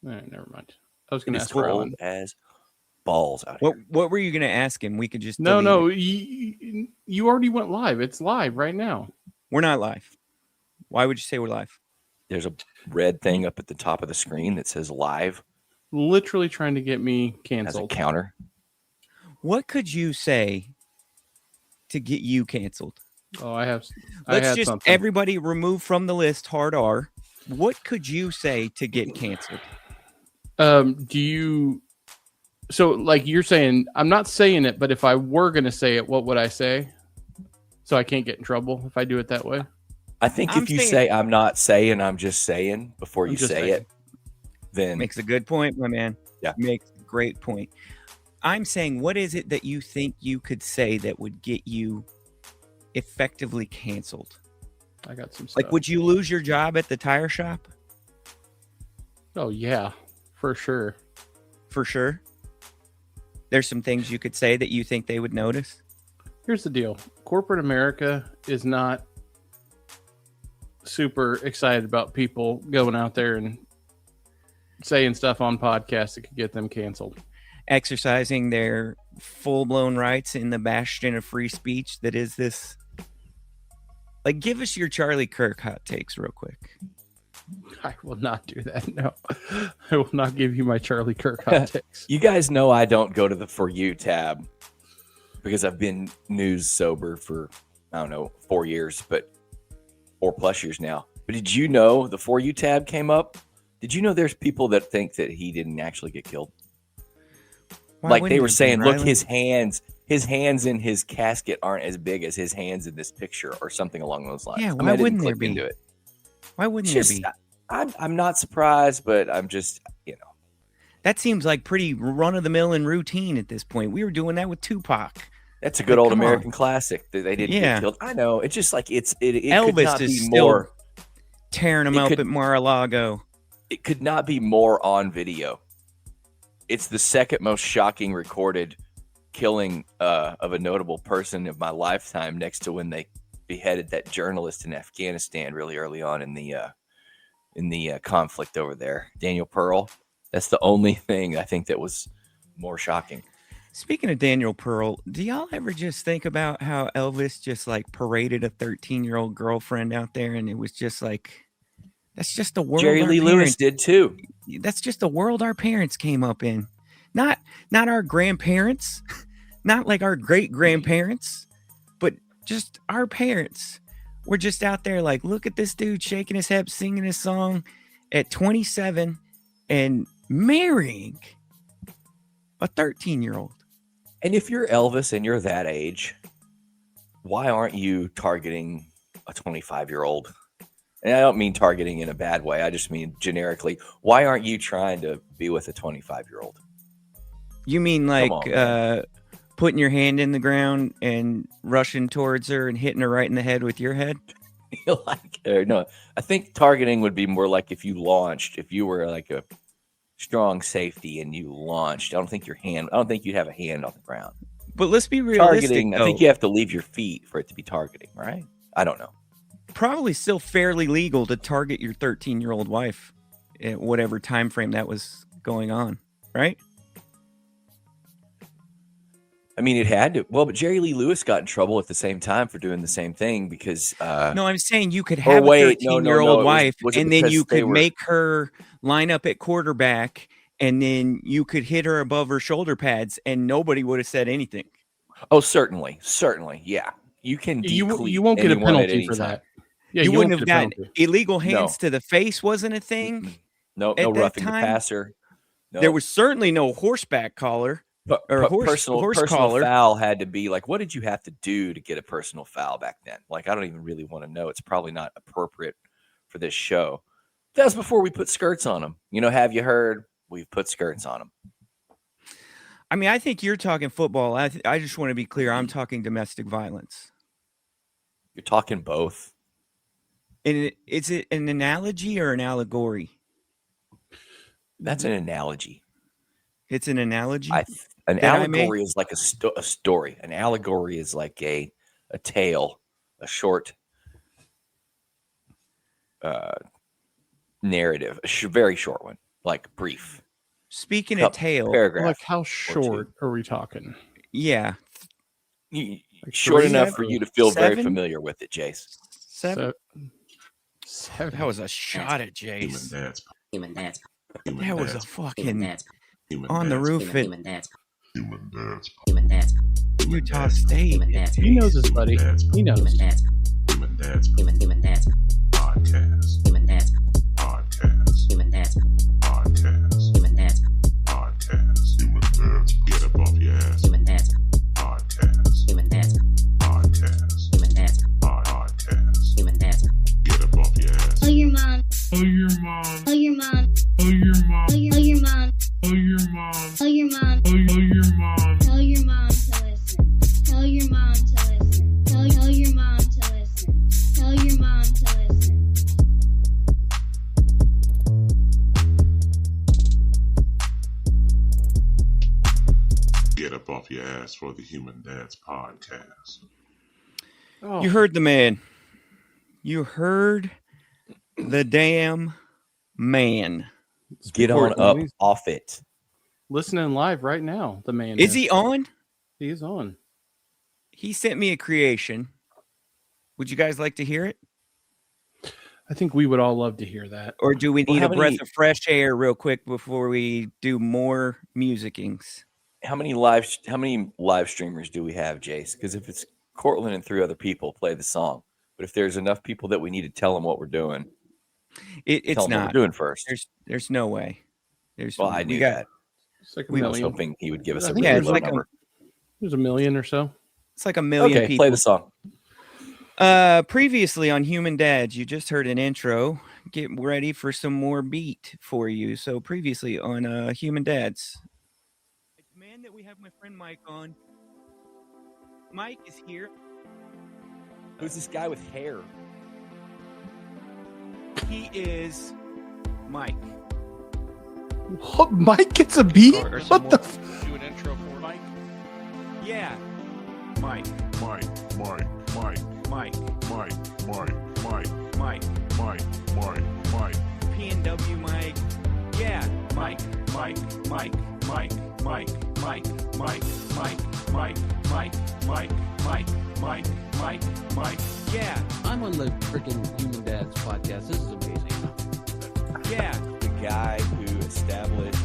All right, never mind. I was It going to is ask cold Rylan. as balls out What here. what were you going to ask him? We could just No, delete it. no, you already went live. It's live right now. We're not live. Why would you say we're live? There's a red thing up at the top of the screen that says live. Literally trying to get me Has a canceled. counter. What could you say to get you canceled? Oh, I had Let's just something. everybody remove from the list hard R. What could you say to get canceled? Do you? So, like you're saying, I'm not saying it, but if I were going to say it, what would I say? So I can't get in trouble if I do it that way. I think I'm if you saying- say I'm not saying, I'm just saying before you just say saying. it, then Makes a good point, my man. Yeah. Makes a great point. I'm saying, what is it that you think you could say that would get you effectively canceled? I got some stuff. Like, would you lose your job at the tire shop? Oh yeah, for sure. For sure. There's some things you could say that you think they would notice. Here's the deal. Corporate America is not super excited about people going out there and saying stuff on podcasts that could get them canceled. Exercising their full-blown rights in the bastion of free speech that is this. Like, give us your Charlie Kirk hot takes real quick. I will not do that. No, I will not give you my Charlie Kirk hot takes. you guys know I don't go to the For You tab because I've been news sober for, I don't know, 4 years, but 4+ years now. But did you know the For You tab came up? Did you know there's people that think that he didn't actually get killed? Why Like wouldn't they were there be, saying, look, Rylan? his hands in his casket aren't as big as his hands in this picture or something along those lines. Yeah, I mean, why I didn't wouldn't there click be? into it. Why wouldn't It's there just, be? I'm not surprised, but I'm just, That seems like pretty run-of-the-mill and routine at this point. We were doing that with Tupac. that's a good Like, old come on. American classic that they didn't Yeah. get killed. I know. It's just like it could Elvis not is be still more. tearing them It up could- at Mar-a-Lago. It could not be more on video. It's the second most shocking recorded killing of a notable person of my lifetime, next to when they beheaded that journalist in Afghanistan really early on in the conflict over there, Daniel Pearl. That's the only thing I think that was more shocking. Speaking of Daniel Pearl, do y'all ever just think about how Elvis just like paraded a 13-year-old girlfriend out there, and it was just like, that's just the world. Jerry our Lee Lewis parents- did too. That's just the world our parents came up in. Not our grandparents, not like our great grandparents, but just our parents. We're just out there like, look at this dude shaking his head, singing his song at 27 and marrying a 13-year-old. And if you're Elvis and you're that age, why aren't you targeting a 25-year-old? And I don't mean targeting in a bad way. I just mean generically. Why aren't you trying to be with a 25-year-old? You mean like on, man. putting your hand in the ground and rushing towards her and hitting her right in the head with your head? No, I think targeting would be more like if you were like a strong safety and you launched. I don't think you'd have a hand on the ground. But let's be realistic, Targeting, though. I think you have to leave your feet for it to be targeting, right? I don't know. Probably still fairly legal to target your 13-year-old wife at whatever time frame that was going on, right? I mean, it had to. Well, but Jerry Lee Lewis got in trouble at the same time for doing the same thing because. No, I'm saying you could have a 13-year-old wife, and then you could make her line up at quarterback, and then you could hit her above her shoulder pads, and nobody would have said anything. Oh, certainly, yeah. You can. You won't get a penalty for that. Yeah, you wouldn't have get a gotten penalty. illegal hands to the face. Wasn't a thing. No at that roughing the time. passer. No. There was certainly no horseback collar. Or personal collar. foul had to be like, what did you have to do to get a personal foul back then? Like, I don't even really want to know. It's probably not appropriate for this show. That was before we put skirts on them. Have you heard? We've put skirts on them. I mean, I think you're talking football. I just want to be clear. I'm talking domestic violence. You're talking both. And is it an analogy or an allegory? That's an analogy. It's an analogy? An allegory is like a story. An allegory is like a tale, a short narrative, very short one. like brief. Speaking of tail, paragraph. Like how short are we talking? yeah, Like short short enough for you to feel very 7? familiar with it, Jace. 7. Seven. That was a shot at Jace. Human dads. That was a fucking dads. on the roof at Human dads. Human dads. Human dads. Utah State. Human dads. He knows his buddy. He knows. Human dads. Human dads Human dads. podcast. Human dads. Podcast. Human dads. Podcast. Human dads. Podcast. Human dads. Get up off your ass. Human dads. Podcast. Human dads. Podcast. Human dads. Podcast. Human dads. Get up off your ass. Tell your mom. Oh, your mom. Tell your mom. Oh, your mom. Tell your mom. Oh, your mom. Tell your mom. Oh, your mom. Tell your mom to listen. Tell your mom to listen. Tell your mom to listen. Tell your mom to listen. Get up off your ass for the Human Dads podcast. Oh, You heard the man. You heard the damn man. Get on recording. up He's off it. listening live right now. The man Is he on? He is on. He sent me a creation. Would you guys like to hear it? I think we would all love to hear that. Or do we Well, need how a breath many- of fresh air real quick before we do more musicings? How many live streamers do we have, Jace? Because if it's Cortland and 3 other people, play the song. But if there's enough people that we need to tell them what we're doing, It's tell them what not. we're doing first. There's no way. Well, I knew that. It's like a We I was million. hoping he would give us I a think really there's low like number. There's a million or so. It's like a million Okay, people. play the song. Previously on Human Dads, you just heard an intro. Get ready for some more beat for you. So previously on Human Dads, I demand that we have my friend Mike on. Mike is here. Who's this guy with hair? He is Mike. What? Mike gets a beat? Or some What the? more- Do an intro for Mike. Yeah, Mike, Mike, Mike, Mike, Mike, Mike, Mike, Mike, Mike, Mike, Mike, Mike. PNW Mike. Yeah, Mike, Mike, Mike, Mike, Mike, Mike, Mike, Mike, Mike, Mike, Mike, Mike, Mike, Mike, Mike. Yeah, I'm on the freaking Human Dads podcast. This is amazing. yeah. The guy who established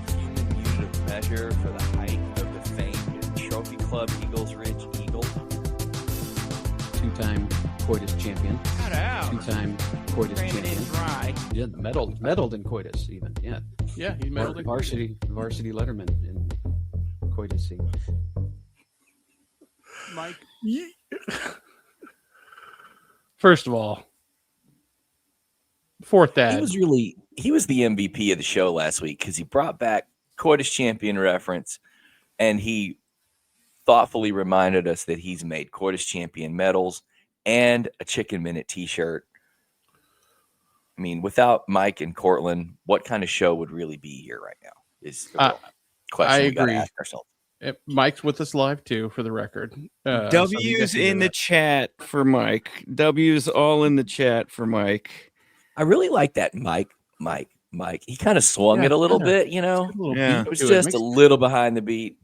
the human unit of measure for the height of the famed Trophy Club Eagles Ridge Eagle. Two-time coitus champion. Shout out. Two-time coitus Ran it in champion. dry. Yeah, medaled in coitus even. Yeah, Yeah, he medaled. varsity letterman in coitus. Mike. First of all, fourth dad. He was the MVP of the show last week because he brought back coitus champion reference, and he thoughtfully reminded us that he's made coitus champion medals and a Chicken Minute t-shirt. I mean, without Mike and Cortland, what kind of show would really be here right now is the real question I we got to agree. ask ourselves. Mike's with us live too, for the record. So you W's guys can in do the that. chat for Mike. W's all in the chat for Mike. I really like that Mike. He kind of swung Yeah, it a little kinda. bit, you know. A little Yeah. beat It was to just Makes- a little behind the beat.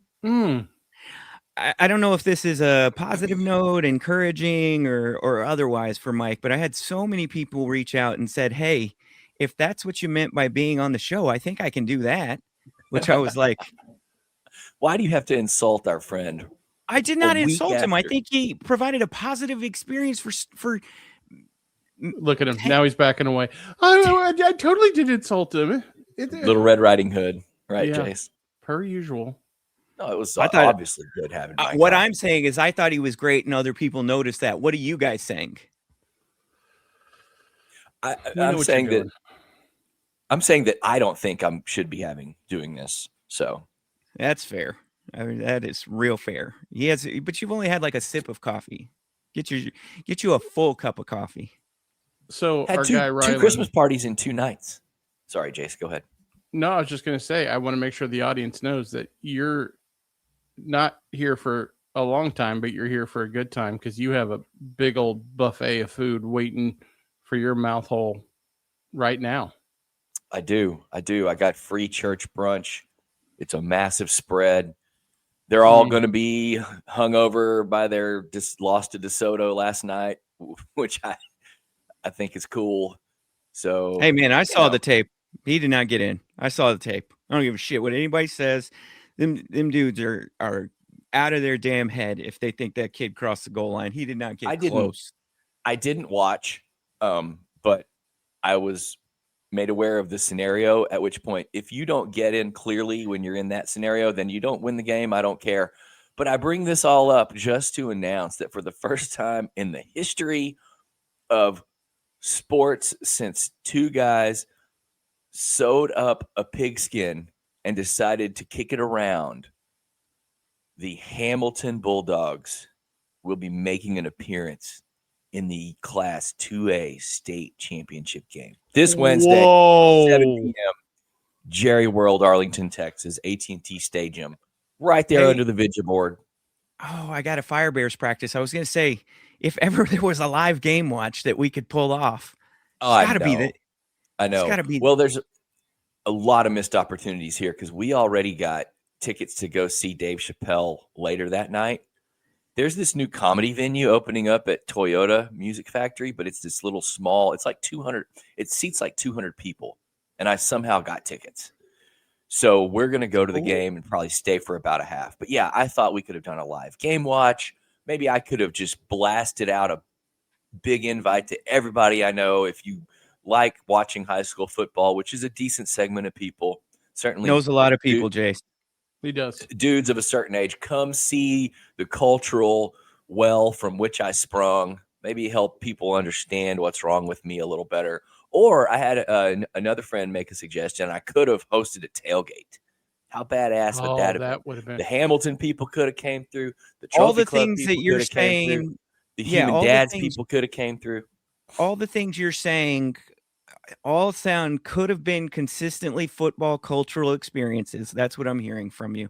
I don't know if this is a positive note, encouraging or otherwise for Mike, but I had so many people reach out and said, "Hey, if that's what you meant by being on the show, I think I can do that." Which I was like, Why do you have to insult our friend? I did not week insult him. I after. think he provided a positive experience for Look at him. Now he's backing away. I totally did insult him. Little Red Riding Hood, right, Yeah. Jace? Per usual. No, it was I thought- obviously good having Mike what on. I'm saying is I thought he was great and other people noticed that. What are you guys saying? I, We know I'm what saying you're that doing. I'm saying that I don't think I should be doing this. So That's fair. I mean, that is real fair. But you've only had like a sip of coffee. Get you a full cup of coffee. So had our two guy Rylan. Christmas parties in 2 nights. Sorry, Jace, go ahead. No, I was just going to say, I want to make sure the audience knows that you're not here for a long time, but you're here for a good time because you have a big old buffet of food waiting for your mouth hole right now. I do. I got free church brunch. It's a massive spread. They're all going to be hungover by their loss to DeSoto last night, which I think is cool. So, hey man, I saw the tape. He did not get in. I saw the tape. I don't give a shit what anybody says. Them dudes are out of their damn head if they think that kid crossed the goal line. He did not get close. I didn't watch, but I was made aware of the scenario, at which point, if you don't get in clearly when you're in that scenario, then you don't win the game. I don't care. But I bring this all up just to announce that for the first time in the history of sports, since two guys sewed up a pigskin and decided to kick it around, the Hamilton Bulldogs will be making an appearance in the Class 2A state championship game this Wednesday, 7 p.m. Jerry World, Arlington, Texas, AT&T Stadium, right there under the Vidya board. Oh, I got a Fire Bears practice. I was going to say, if ever there was a live game watch that we could pull off, it's got to be that. I know. It's got to be. Well, there's a lot of missed opportunities here because we already got tickets to go see Dave Chappelle later that night. There's this new comedy venue opening up at Toyota Music Factory, but it's this little small, it's like 200, it seats like 200 people. And I somehow got tickets. So we're going to go to the game and probably stay for about a half. But yeah, I thought we could have done a live game watch. Maybe I could have just blasted out a big invite to everybody I know. If you like watching high school football, which is a decent segment of people, certainly knows a lot of people, Jace. He does. Dudes of a certain age, come see the cultural well from which I sprung. Maybe help people understand what's wrong with me a little better. Or I had another friend make a suggestion. I could have hosted a tailgate. How badass would that have been? Been? The Hamilton people could have came through. The all the Club things that you're saying, the Human Dads people could have came through. All the things you're saying all could have been consistently football cultural experiences. That's what I'm hearing from you.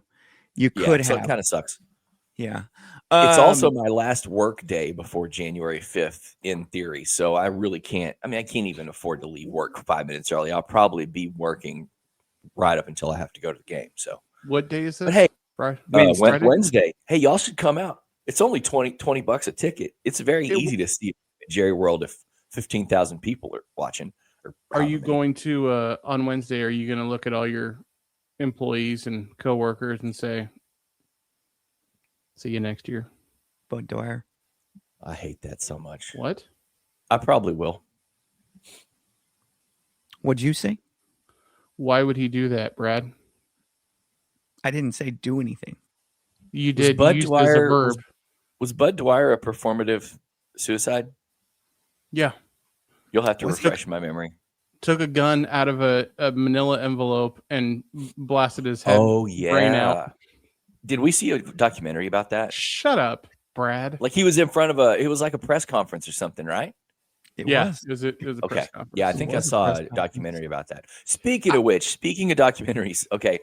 You could have. So it kind of sucks. Yeah. It's also my last work day before January 5th in theory. So I really can't. I mean, I can't even afford to leave work 5 minutes early. I'll probably be working right up until I have to go to the game. So what day is this? But hey, Friday? Wednesday. Hey, y'all should come out. It's only $20 a ticket. It's very easy to see at Jerry World if 15,000 people are watching. Are you going to on Wednesday? Are you going to look at all your employees and coworkers and say, "See you next year"? Bud Dwyer. I hate that so much. What? I probably will. What'd you say? Why would he do that, Brad? I didn't say do anything. You did. Bud Dwyer as a verb. Was Bud Dwyer a performative suicide? Yeah. You'll have to refresh my memory. Took a gun out of a manila envelope and blasted his head. Oh, yeah. Brain out. Did we see a documentary about that? Shut up, Brad. Like he was in front of it was like a press conference or something, right? It was a press conference. Yeah, I think I saw a documentary about that. Speaking of documentaries, okay,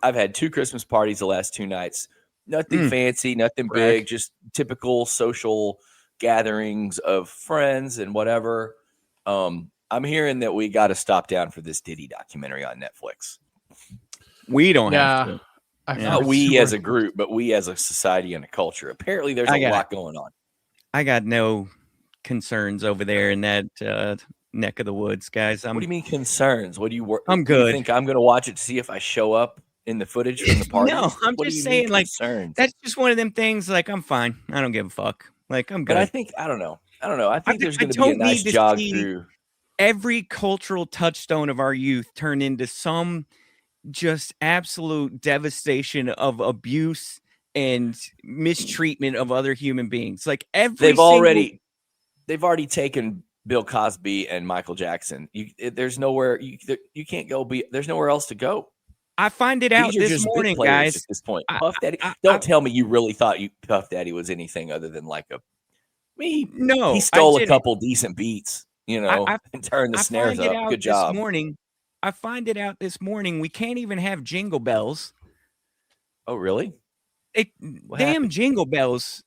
I've had 2 Christmas parties the last 2 nights. Nothing fancy, nothing big, just typical social gatherings of friends and whatever. I'm hearing that we got to stop down for this Diddy documentary on Netflix. We don't have to. Not we as a group, but we as a society and a culture. Apparently, there's a lot going on. I got no concerns over there in that neck of the woods, guys. What do you mean concerns? What do you work? I'm good. Do you think I'm going to watch it to see if I show up in the footage from the party? No, I'm just saying, like, that's just one of them things. Like, I'm fine. I don't give a fuck. Like, I'm good. But I don't know. I think there's going to be a nice jog through. Every cultural touchstone of our youth turn into some just absolute devastation of abuse and mistreatment of other human beings. Like they've already taken Bill Cosby and Michael Jackson. There's nowhere you can't go. There's nowhere else to go. I find it out this morning, guys. At this point, Puff Daddy. Don't tell me you really thought Puff Daddy was anything other than like a. He stole a couple decent beats. And turn the snares up. Good job. I find it out this morning. We can't even have Jingle Bells. Oh, really? Damn Jingle Bells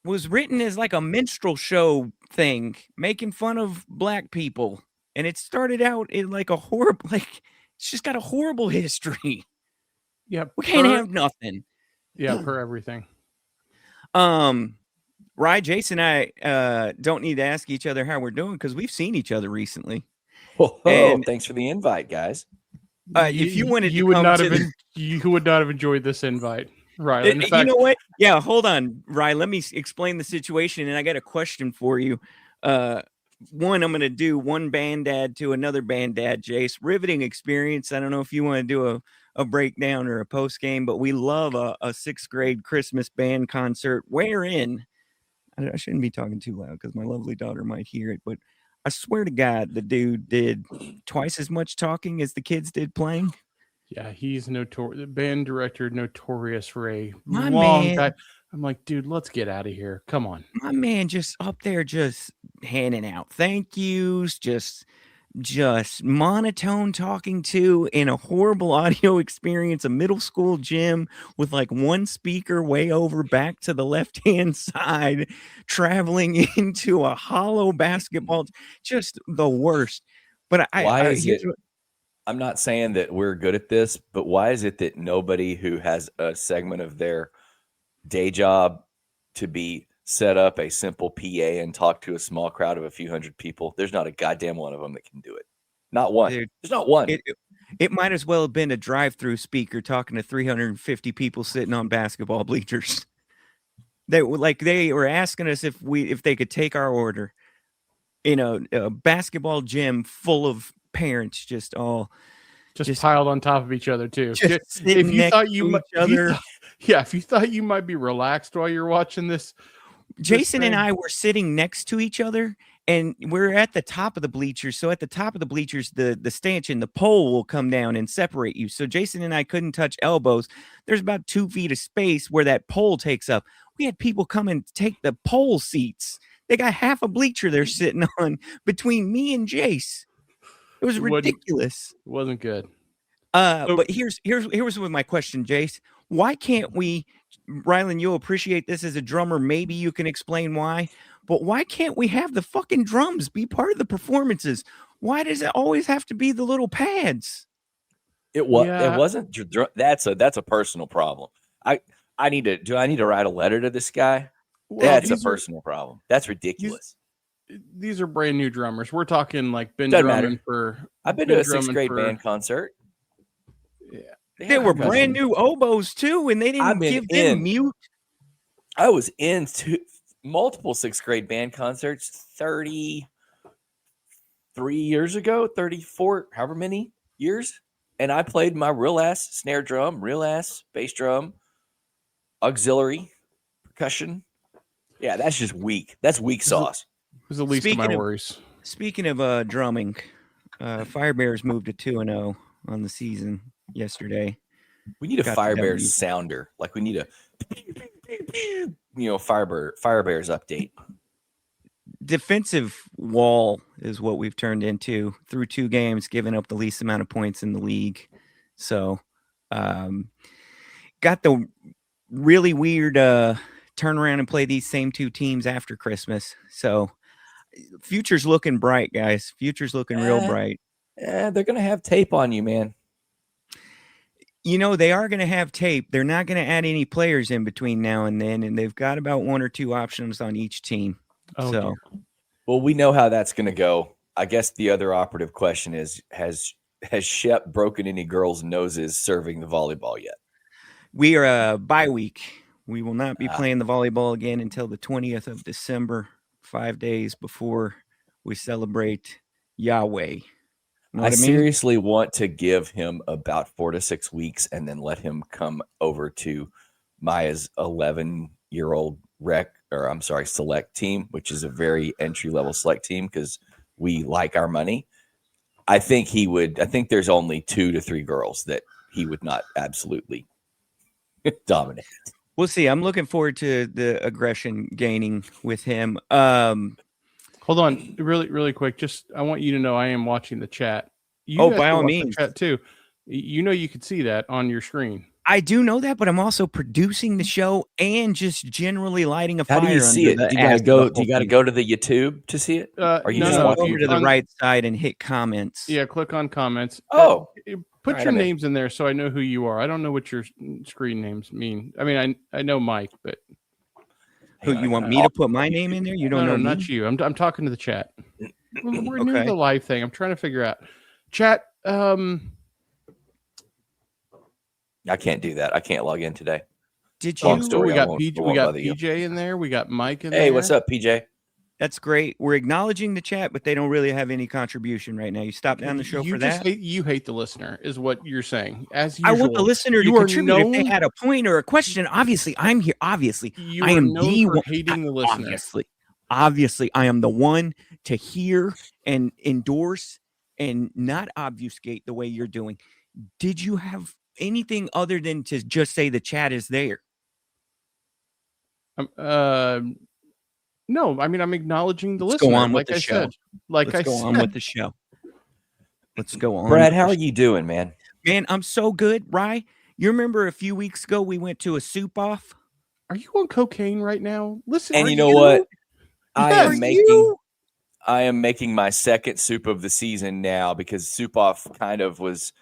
was written as like a minstrel show thing, making fun of black people. and it started out in like a horrible, like it's just got a horrible history. Yeah, We can't have nothing. per everything. Rye, Jason, and I don't need to ask each other how we're doing because we've seen each other recently. Oh, And- thanks for the invite, guys. If you wanted you to would come not to have you would not have enjoyed this invite, right? In you fact, know what? Yeah, hold on, Rye. Let me explain the situation, and I got a question for you. One, I'm going to do one band dad to another band dad, Jace. Riveting experience. I don't know if you want to do a breakdown or a post game, but we love a sixth grade Christmas band concert wherein I shouldn't be talking too loud because my lovely daughter might hear it, but I swear to God, the dude did twice as much talking as the kids did playing. yeah, he's the band director, Notorious Ray. My Long man. guy. I'm like, dude, let's get out of here. Come on. My man just up there just handing out thank yous, just monotone talking to in a horrible audio experience, a middle school gym with like one speaker way over back to the left hand side, traveling into a hollow basketball, just the worst. But Why is here's it? I'm not saying that we're good at this, but why is it that nobody who has a segment of their day job to be set up a simple PA and talk to a small crowd of a few hundred people, there's not a goddamn one of them that can do it. Not one. Dude, there's not one. It might as well have been a drive-through speaker talking to 350 people sitting on basketball bleachers. They were asking us if they could take our order in a basketball gym full of parents just Piled on top of each other too. just If sitting you next thought to you each might, other. if you thought you might be relaxed while you're watching this, Jason and thing. I were sitting next to each other, and we're at the top of the bleachers. So at the top of the bleachers, the stanchion, the pole will come down and separate you. So Jason and I couldn't touch elbows. There's about 2 feet of space where that pole takes up. We had people come and take the pole seats. They got half a bleacher they're sitting on between me and Jace. It was ridiculous. It wasn't good. But here's with my question, Jace. Why can't we, Rylan, you'll appreciate this as a drummer. Maybe you can explain why, but why can't we have the fucking drums be part of the performances? Why does it always have to be the little pads? It wasn't. That's a personal problem. Do I need to write a letter to this guy? Well, That's a personal problem. That's ridiculous. These are brand new drummers. We're talking like been Doesn't drumming matter. for. I've been to a sixth grade band concert. Yeah. They were brand new oboes too, and they didn't give them mute. I was in multiple sixth grade band concerts 33 years ago, 34, however many years. And I played my real ass snare drum, real ass bass drum, auxiliary, percussion. Yeah, that's just weak. That's weak sauce. It was the least of my worries. Speaking of drumming, Fire Bears moved to 2-0 on the season yesterday. We need a Fire Bears sounder. Like we need a Fire Bears update. Defensive wall is what we've turned into through 2 games, giving up the least amount of points in the league. So got the really weird turn around and play these same 2 teams after Christmas. So future's looking bright, guys. Future's looking real bright. Yeah, they're going to have tape on you, man. They are going to have tape. They're not going to add any players in between now and then, and they've got about 1 or 2 options on each team. Dear. Well, we know how that's going to go. I guess the other operative question is, has Shep broken any girls' noses serving the volleyball yet? We are bye week. We will not be playing the volleyball again until the 20th of December, 5 days before we celebrate Yahweh. I seriously want to give him about 4 to 6 weeks and then let him come over to Maya's 11-year-old select team, which is a very entry-level select team because we like our money. I think there's only 2 to 3 girls that he would not absolutely dominate. We'll see. I'm looking forward to the aggression gaining with him. Hold on, really, really quick. Just I want you to know I am watching the chat. By all means, the chat too. You could see that on your screen. I do know that, but I'm also producing the show and just generally lighting a fire. How do you see it? under Do the you gotta ass of go? the Do you whole gotta thing. go to the YouTube to see it? Or you no, just No, watch go over you- to the on- right side and hit comments. Yeah, click on comments. Oh, Put Alright, your I'm in. names in there so I know who you are. I don't know what your screen names mean. I mean, I know Mike, but Who Hang on, you want I me gotta- to put my name in there? You don't no, know me. not you. I'm talking to the chat. We're new to Okay. the live thing. I'm trying to figure out. Chat. I can't do that. I can't log in today. Did Long you? story. We I got won't- PJ. I We won't got bother you. PJ in there. We got Mike in there. Hey, what's up, PJ? That's great. We're acknowledging the chat, but they don't really have any contribution right now. You stop down the show you for just that. hate the listener, is what you're saying. As I usual, want the listener to you are contribute if they known- had a point or a question. Obviously, I'm here. Obviously, You I are am known the for one. hating the listener. Obviously, I am the one to hear and endorse and not obfuscate the way you're doing. Did you have anything other than to just say the chat is there? No, I mean I'm acknowledging the Let's go listener. on with Like the I show. said, like Let's I go said, on with the show. Let's go on. Brad, with how the are you doing, man? Man, I'm so good, Rye. You remember a few weeks ago we went to a soup off? Are you on cocaine right now? Listen, And are you know what? I Yes. am making my second soup of the season now because soup off kind of was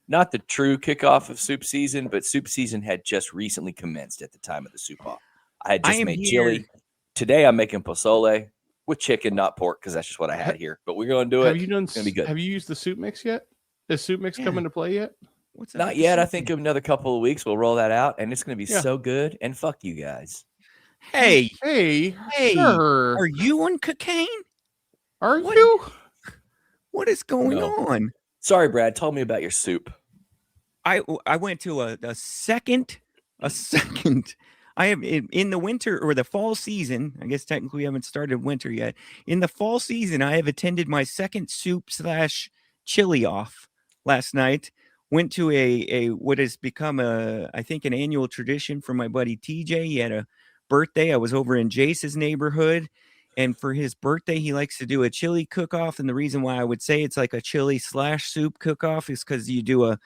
not the true kickoff of soup season, but soup season had just recently commenced at the time of the soup off. I had I just am made here- chili. Today I'm making pozole with chicken, not pork, because that's just what I had here. But we're going to do Have it. you done? It's gonna be good. Have you used the soup mix yet? Is soup mix Yeah. come into play yet? What's up Not with the yet. I soup think thing? another couple of weeks we'll roll that out, and it's going to be Yeah. so good. And fuck you guys. Hey, Hey, Hey, sir, are you on cocaine? are what- you? What is going No. on? Sorry, Brad. Tell me about your soup. I went to a second. I have in the winter or the fall season. I guess technically we haven't started winter yet. In the fall season, I have attended my second soup/chili off last night. Went to a what has become I think an annual tradition for my buddy TJ. He had a birthday. I was over in Jace's neighborhood. And for his birthday, he likes to do a chili cook-off. And the reason why I would say it's like a chili/soup cook-off is because you do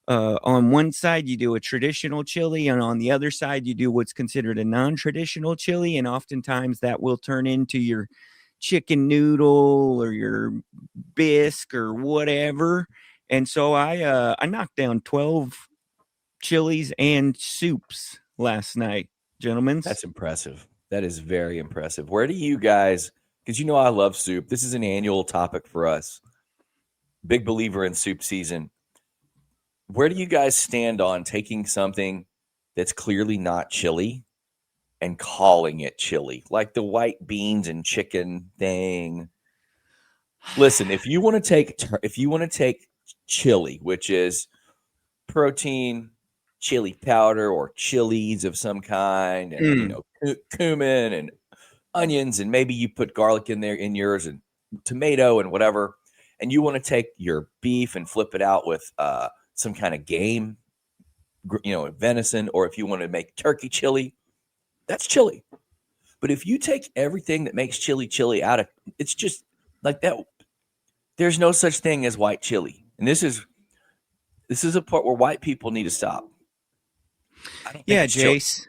on one side, you do a traditional chili, and on the other side, you do what's considered a non-traditional chili. And oftentimes that will turn into your chicken noodle or your bisque or whatever. And so I knocked down 12 chilies and soups last night, gentlemen. That's impressive. That is very impressive. Where do you guys, because you know I love soup. This is an annual topic for us. Big believer in soup season. Where do you guys stand on taking something that's clearly not chili and calling it chili, like the white beans and chicken thing? Listen, if you want to take chili, which is protein, chili powder, or chilies of some kind, and cumin and onions, and maybe you put garlic in there in yours, and tomato and whatever, and you want to take your beef and flip it out with some kind of game, venison, or if you want to make turkey chili, that's chili. But if you take everything that makes chili out of, it's just like that. There's no such thing as white chili, and this is a part where white people need to stop. I don't think Yeah, it's chili. Jace,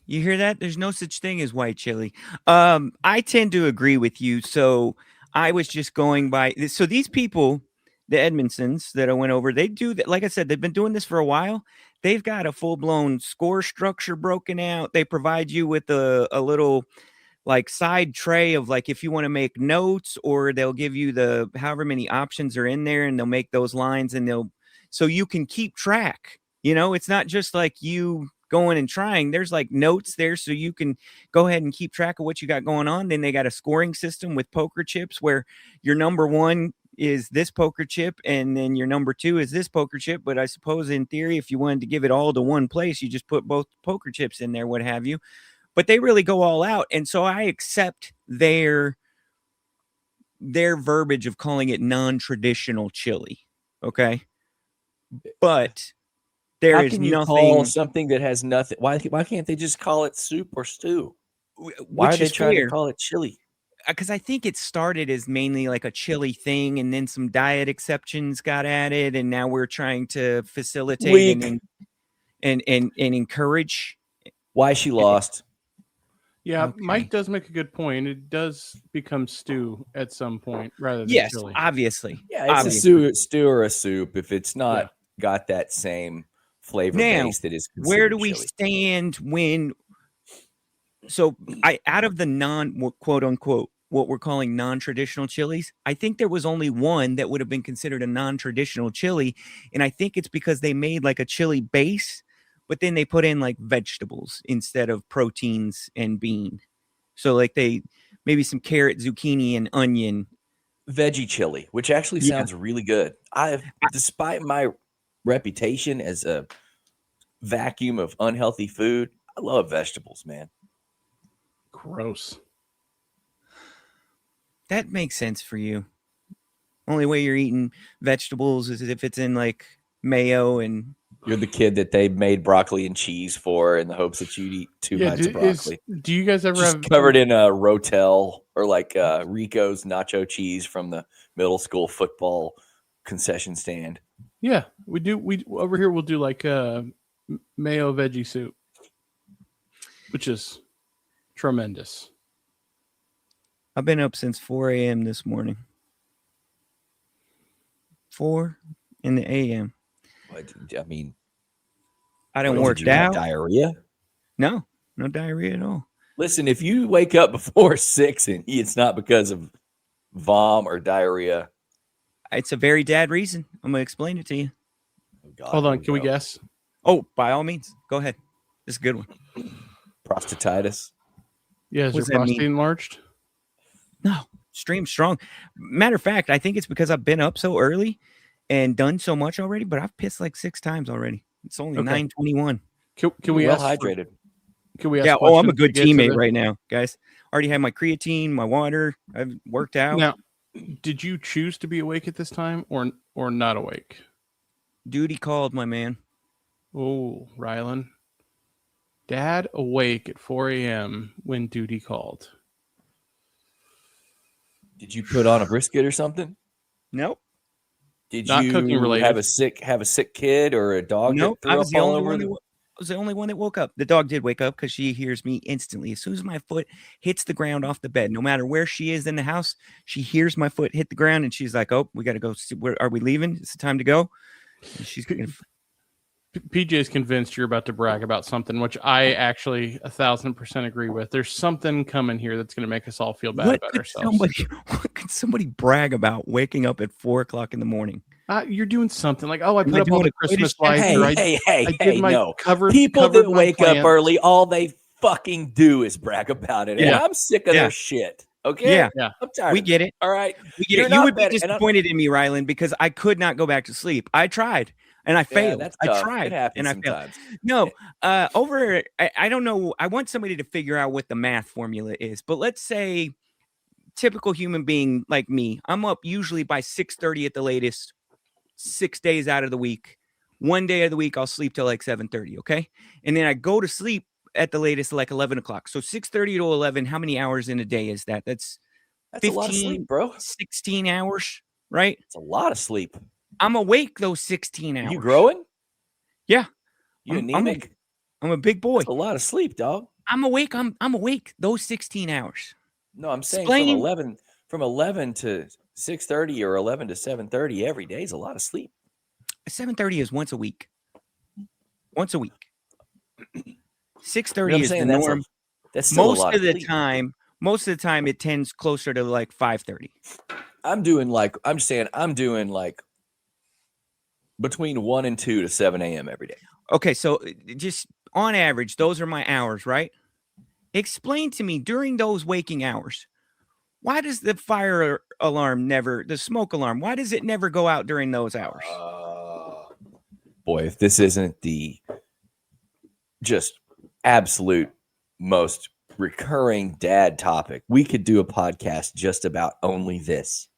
you hear that? There's no such thing as white chili. I tend to agree with you. So I was just going by. So these people, the Edmondsons that I went over, they do that. Like I said, they've been doing this for a while. They've got a full blown score structure broken out. They provide you with a little like side tray of like if you want to make notes, or they'll give you the however many options are in there, and they'll make those lines, and so you can keep track. It's not just like you going and trying. There's like notes there, so you can go ahead and keep track of what you got going on. Then they got a scoring system with poker chips where your number one is this poker chip, and then your number two is this poker chip. But I suppose in theory, if you wanted to give it all to one place, you just put both poker chips in there, what have you. But they really go all out. And so I accept their verbiage of calling it non-traditional chili. Okay. But there How is can you nothing. call something that has nothing? Why can't they just call it soup or stew? Why are they trying to call it chili? Because I think it started as mainly like a chili thing, and then some diet exceptions got added, and now we're trying to facilitate and encourage. Why she lost? Yeah, Okay. Mike does make a good point. It does become stew at some point rather than Yes, chili. obviously. Yeah, it's Obviously. a stew or a soup. If it's not got that same flavor Now, base that is where considered do we chili. stand when? So out of the quote unquote what we're calling non-traditional chilies, I think there was only one that would have been considered a non-traditional chili, and I think it's because they made like a chili base, but then they put in like vegetables instead of proteins and bean. So like they maybe some carrot, zucchini, and onion. Veggie chili, which actually Yeah. sounds really good. Despite my reputation as a vacuum of unhealthy food, I love vegetables, man. Gross. That makes sense for you. Only way you're eating vegetables is if it's in like mayo and. You're the kid that they made broccoli and cheese for in the hopes that you'd eat two bites of broccoli. Do you guys ever Just have covered in a Rotel or like Rico's nacho cheese from the middle school football concession stand? Yeah, we do. We over here we'll do like mayo veggie soup, which is tremendous. I've been up since 4 a.m. this morning. 4 in the a.m. I mean, I didn't did work you have out. diarrhea? No diarrhea at all. Listen, if you wake up before 6 and it's not because of vom or diarrhea. It's a very dad reason. I'm going to explain it to you. Oh God, Hold here on, can we go. guess? Oh, by all means. Go ahead. This is a good one. Prostatitis. Yeah, is What does your that mean? prostate enlarged? No, stream strong. Matter of fact, I think it's because I've been up so early and done so much already, but I've pissed like 6 times already. It's only Okay. 9:21. Can we well ask? hydrated? Can we ask? Yeah. Oh, I'm a questions good to get to teammate the- right now, guys. Already had my creatine, my water. I've worked out. Now, did you choose to be awake at this time or not awake? Duty called, my man. Oh, Rylan. Dad awake at 4 a.m. when duty called. Did you put on a brisket or something? Nope. Did Not you cooking related. have a sick kid or a dog Nope. that threw I was up the all only over one. the- I was the only one that woke up. The dog did wake up because she hears me instantly. As soon as my foot hits the ground off the bed, no matter where she is in the house, she hears my foot hit the ground and she's like, "Oh, we got to go. Where are we leaving? It's the time to go." And she's gonna. PJ is convinced you're about to brag about something, which I actually 1,000% agree with. There's something coming here that's going to make us all feel bad about ourselves. What could somebody brag about waking up at 4 o'clock in the morning? You're doing something like, oh, I Am put I up all doing the a Christmas Quidditch lights. match? or I did my no. covered People covered that my wake up plants. early, all they fucking do is brag about it. And Yeah. I'm sick of Yeah. their shit. Okay? Yeah. I'm tired We of get it. All right. We get You're it. You not would be better- and I'm- disappointed in me, Rylan, because I could not go back to sleep. I tried and I Yeah, failed. that's I tough. tried It happens and I failed. sometimes. No, I don't know. I want somebody to figure out what the math formula is. But let's say typical human being like me, I'm up usually by 6:30 at the latest, 6 days out of the week. One day of the week, I'll sleep till like 7:30. Okay. And then I go to sleep at the latest like 11 o'clock. So 6:30 to 11, how many hours in a day is that? That's That's a lot of 15, sleep, bro. 16 hours, right? It's a lot of sleep. I'm awake those 16 hours. You growing? Yeah. You I'm- anemic? I'm a big boy. That's a lot of sleep, dog. I'm awake. I'm awake those 16 hours. No, I'm saying Explain- from 11 to 6:30 or 11 to 7:30 every day is a lot of sleep. 7:30 is once a week. Once a week. You know 6:30 what I'm is the saying? norm. That's still a Most lot of the sleep. most of the time it tends closer to like 5:30. I'm doing like between 1 and 2 to 7 a.m. every day. Okay, so just on average, those are my hours, right? Explain to me during those waking hours, why does the fire alarm the smoke alarm, why does it never go out during those hours? Boy, if this isn't the just absolute most recurring dad topic, we could do a podcast just about only this.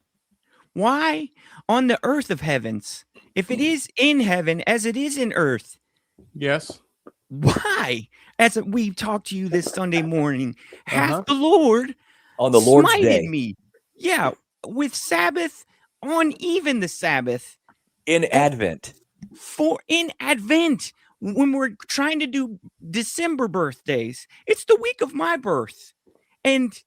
Why on the earth of heavens, if it is in heaven as it is in earth, Yes. why, as we talked to you this Sunday morning, hath Uh-huh. the Lord On the Lord's smited day, me? Yeah, with Sabbath on even the Sabbath in Advent. for in Advent. when we're trying to do December birthdays. It's the week of my birth. And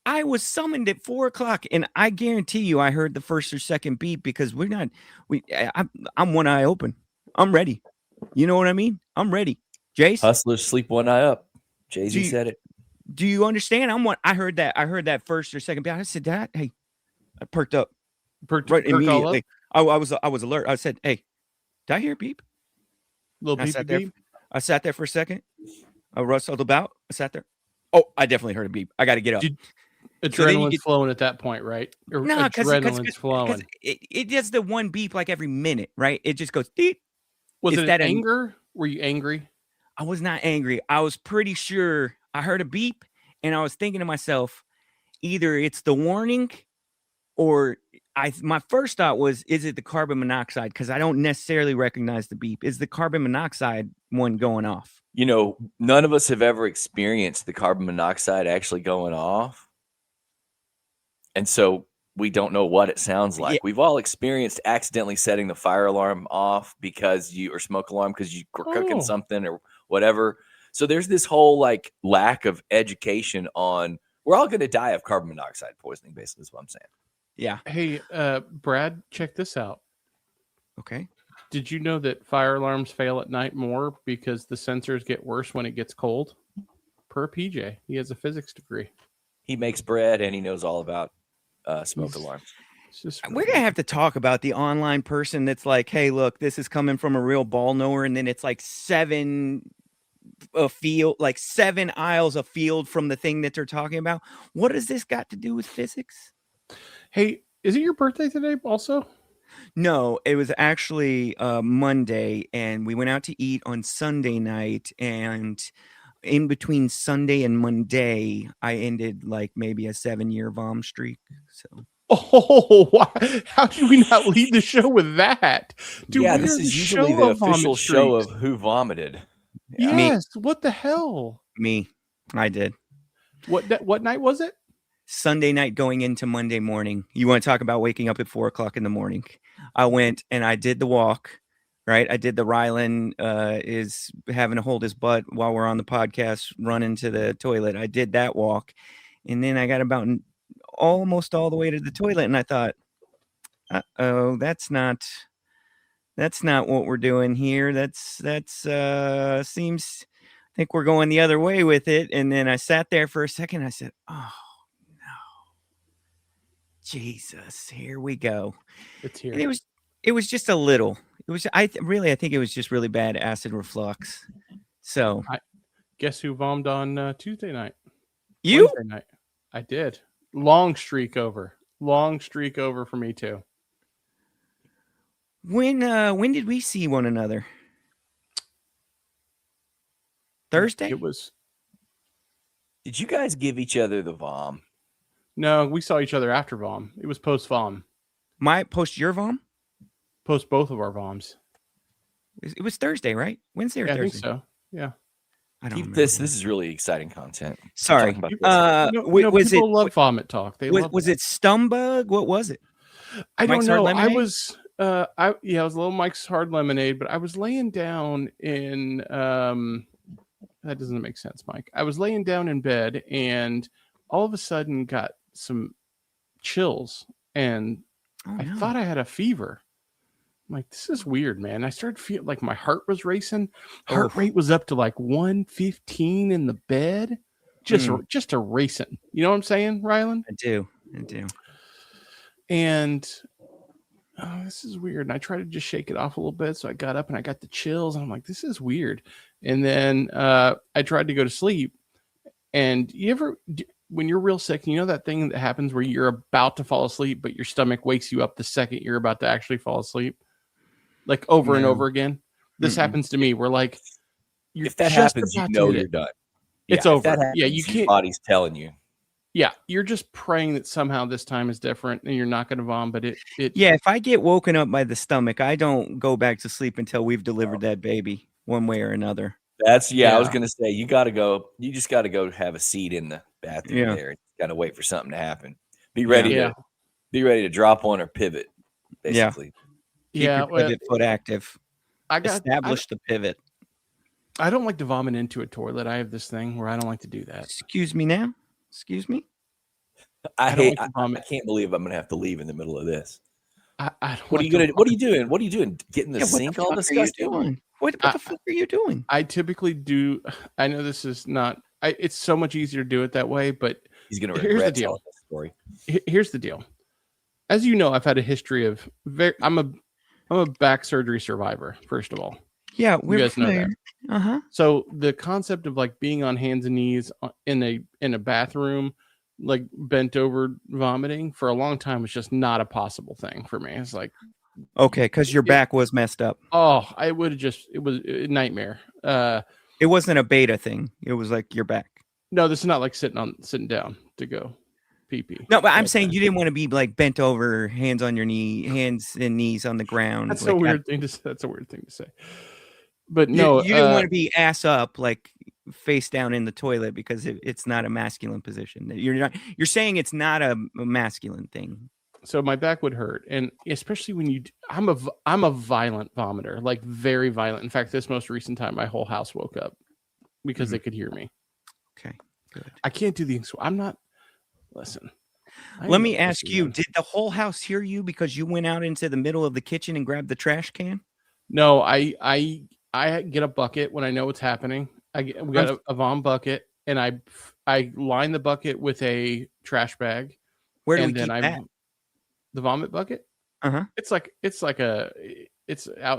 I was summoned at 4:00, and I guarantee you I heard the first or second beep because I'm one eye open. I'm ready. You know what I mean? I'm ready. Jace, Hustlers sleep one eye up. Jay-Z Do you- said it. do you understand? I heard that first or second beep. I said, Dad, hey, I perked up right Perk all up? immediately. I was alert. I said, hey, did I hear a beep? Little I beep sat there. beep. I sat there for a second. I rustled about. I sat there. Oh, I definitely heard a beep. I got to get up. Did- So then you Adrenaline's get- flowing at that point, right? Or No, because adrenaline's flowing. it does the one beep like every minute, right? It just goes beep. Was Is it that an- anger? Were you angry? I was not angry. I was pretty sure I heard a beep, and I was thinking to myself, either it's the warning, or my first thought was, is it the carbon monoxide? Because I don't necessarily recognize the beep. Is the carbon monoxide one going off? You know, none of us have ever experienced the carbon monoxide actually going off. And so we don't know what it sounds like. Yeah. We've all experienced accidentally setting the fire alarm off or smoke alarm because you were cooking Oh. something or whatever. So there's this whole like lack of education on we're all going to die of carbon monoxide poisoning, basically, is what I'm saying. Yeah. Hey, Brad, check this out. Okay. Did you know that fire alarms fail at night more because the sensors get worse when it gets cold? Per PJ, he has a physics degree. He makes bread and he knows all about smoke alarms. It's just We're going to have to talk about the online person that's like, hey, look, this is coming from a real ball knower. And then it's like 7 aisles of field from the thing that they're talking about. What has this got to do with physics? Hey, is it your birthday today also? No, it was actually Monday, and we went out to eat on Sunday night. And in between Sunday and Monday, I ended like maybe a 7-year vom streak. So Oh, why? How did we not lead the show with that? Dude, yeah, we this are is the usually show the of vomit official show of streaks. who vomited. Yeah. Me. Yes. What the hell? I did. What night was it? Sunday night going into Monday morning. You want to talk about waking up at 4:00 in the morning? I went and I did the walk, right? I did the Rylan is having to hold his butt while we're on the podcast, running to the toilet. I did that walk, and then I got about almost all the way to the toilet, and I thought, oh, that's not what we're doing here. That's seems. I think we're going the other way with it. And then I sat there for a second. I said, oh, no. Jesus, here we go. It's here. And it was just a little. It was I think it was just really bad acid reflux. So Guess who vommed on Tuesday night? you Wednesday night. I did. Long streak over for me too. when did we see one another? Thursday? It was Did you guys give each other the vom? no. We saw each other after vom. It was post vom. My post your vom? Post both of our voms. It was Thursday, right? Wednesday or Yeah, I Thursday? think so. Yeah. I don't Keep remember. this. This is really exciting content. Sorry. Talking about this. Was it people love vomit talk. They love was that. it Stumbug? What was it? I don't Mike's Hard know. I Lemonade? was I was a little Mike's Hard Lemonade, but I was laying down in that doesn't make sense, Mike. I was laying down in bed and all of a sudden got some chills and Oh, I no. thought I had a fever. I'm like, this is weird, man. I started feeling like my heart was racing. Heart Oof. rate was up to like 115 in the bed. Just a racing. You know what I'm saying, Rylan? I do. And this is weird. And I tried to just shake it off a little bit. So I got up and I got the chills. And I'm like, this is weird. And then I tried to go to sleep. And when you're real sick, you know that thing that happens where you're about to fall asleep, but your stomach wakes you up the second you're about to actually fall asleep? Like over and No. over again. This Mm-mm. happens to me. We're like, you're If that just happens, you about to know hit you're it. done. It's if over. that Yeah, happens, you your can't. body's telling you. Yeah, you're just praying that somehow this time is different and you're not going to vom, but it Yeah, if I get woken up by the stomach, I don't go back to sleep until we've delivered that baby one way or another. I was Yeah. gonna say you gotta go. You just gotta go have a seat in the bathroom Yeah. there. Gotta wait for something to happen. Be ready Yeah. to drop one or pivot, basically. Keep yeah. your pivot foot active. establish the pivot. I don't like to vomit into a toilet. I have this thing where I don't like to do that. Excuse me now. Excuse me. I don't hate. like to vomit. I can't believe I'm gonna have to leave in the middle of this. I don't What are like you to gonna? What are you vomit. doing? What are you doing? Get in the Yeah, what the sink all fuck are you disgusting? doing? What the fuck are you doing? I typically do. I know this is not. It's so much easier to do it that way, but He's gonna here's the regret deal. telling this story. Here's the deal. As you know, I've had a history of I'm a back surgery survivor. First of all, Yeah, you guys know that. Uh-huh. So the concept of like being on hands and knees in a bathroom, like bent over vomiting for a long time was just not a possible thing for me. It's like, Okay, because your back was messed up. oh, it was a nightmare. It wasn't a beta thing. It was like your back. No, this is not like sitting down to go pee pee. No, but I'm saying you didn't want to be like bent over, hands on your knee, hands and knees on the ground. That's like a weird thing to say. That's a weird thing to say. But no, you didn't want to be ass up, like face down in the toilet, because it's not a masculine position. You're saying it's not a masculine thing. So my back would hurt, and especially when I'm a violent vomiter, like very violent. In fact, this most recent time, my whole house woke up because they could hear me. Okay, good. I can't do I'm not. Listen. Let me ask you: did the whole house hear you because you went out into the middle of the kitchen and grabbed the trash can? No, I get a bucket when I know what's happening. We got a vom bucket, and I line the bucket with a trash bag. Where do we keep that? The vomit bucket. Uh-huh. It's out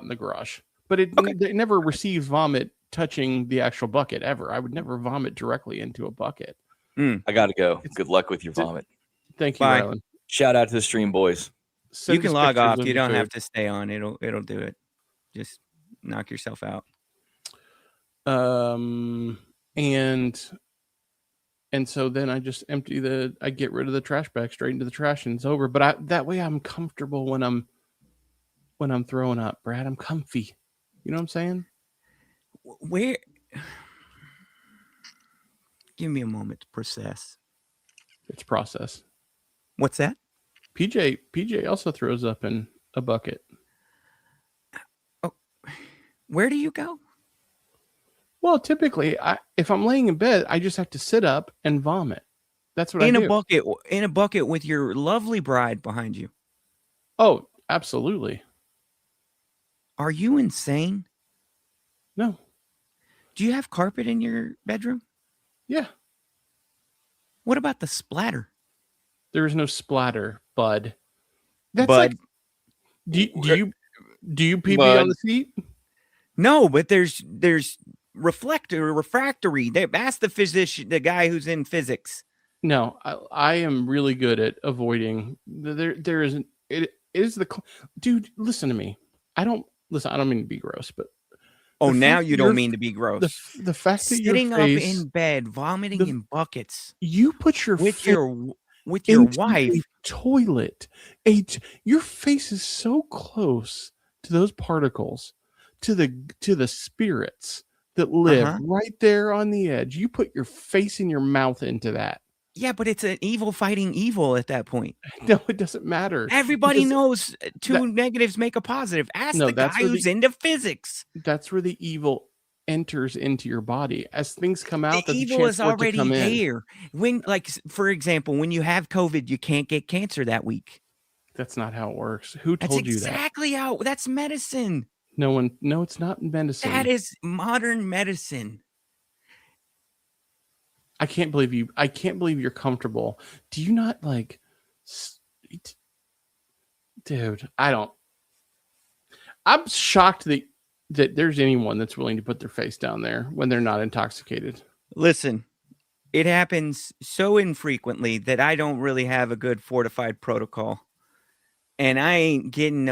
in the garage, but it never receives vomit touching the actual bucket ever. I would never vomit directly into a bucket. I gotta go. Good luck with your vomit. Thank you, Bye. Rylan. Shout out to the stream boys. Send You can us log pictures off. of You the don't food. have to stay on. It'll do it. Just knock yourself out. And so then I just I get rid of the trash bag straight into the trash, and it's over. But that way I'm comfortable when I'm throwing up, Brad. I'm comfy. You know what I'm saying? Where? Give me a moment to process. It's process. What's that? PJ also throws up in a bucket. Oh, where do you go? Well, typically, if I'm laying in bed, I just have to sit up and vomit. That's what I do. In a bucket with your lovely bride behind you. Oh, absolutely. Are you insane? No. Do you have carpet in your bedroom? Yeah. What about the splatter? There is no splatter, bud. That's Bud. like, do you pee Bud. on the seat? No, but there's refractory. Ask the physician, the guy who's in physics. No, I am really good at avoiding. There isn't. It is dude. Listen to me. I don't mean to be gross, but Oh, now you don't mean to be gross. the fact that Sitting your up face, in bed, vomiting in buckets you put your with face your into wife. a toilet. Your face is so close to those particles, to the spirits that live right there on the edge. You put your face and your mouth into that. Yeah, but it's an evil fighting evil at that point. No, it doesn't matter. Everybody knows two negatives make a positive. Ask the guy who's into physics. That's where the evil enters into your body. As things come out, The evil is already there. When, like, for example, when you have COVID, you can't get cancer that week. That's not how it works. Who told you that? That's exactly how. That's medicine. No, it's not medicine. That is modern medicine. I can't believe you're comfortable. Do you not like, dude? I'm shocked that there's anyone that's willing to put their face down there when they're not intoxicated. Listen, it happens so infrequently that I don't really have a good fortified protocol, and I ain't getting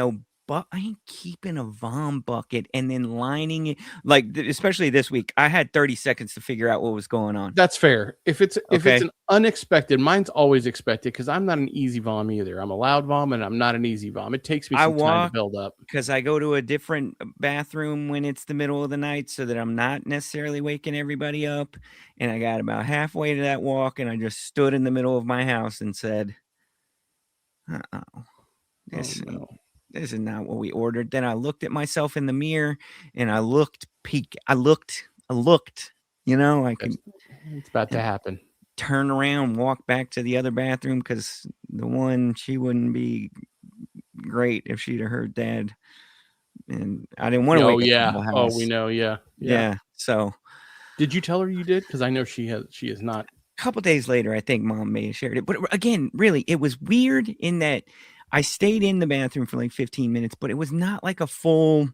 I ain't keeping a vom bucket and then lining it, like, especially this week. I had 30 seconds to figure out what was going on. That's fair. If it's an unexpected, mine's always expected because I'm not an easy vom either. I'm a loud vom and I'm not an easy vom. It takes me some time to build up because I go to a different bathroom when it's the middle of the night so that I'm not necessarily waking everybody up. And I got about halfway to that walk and I just stood in the middle of my house and said, this is not what we ordered. Then I looked at myself in the mirror and I looked, I looked, you know, I could It's about to happen. turn around, walk back to the other bathroom because the one, she wouldn't be great if she'd have heard Dad. And I didn't want to Oh wake up the yeah. whole Oh, house. we know. Yeah. Yeah. So Did you tell her you did? Because I know she is not. a couple days later, I think Mom may have shared it. But again, really, it was weird in that I stayed in the bathroom for like 15 minutes, but it was not like a full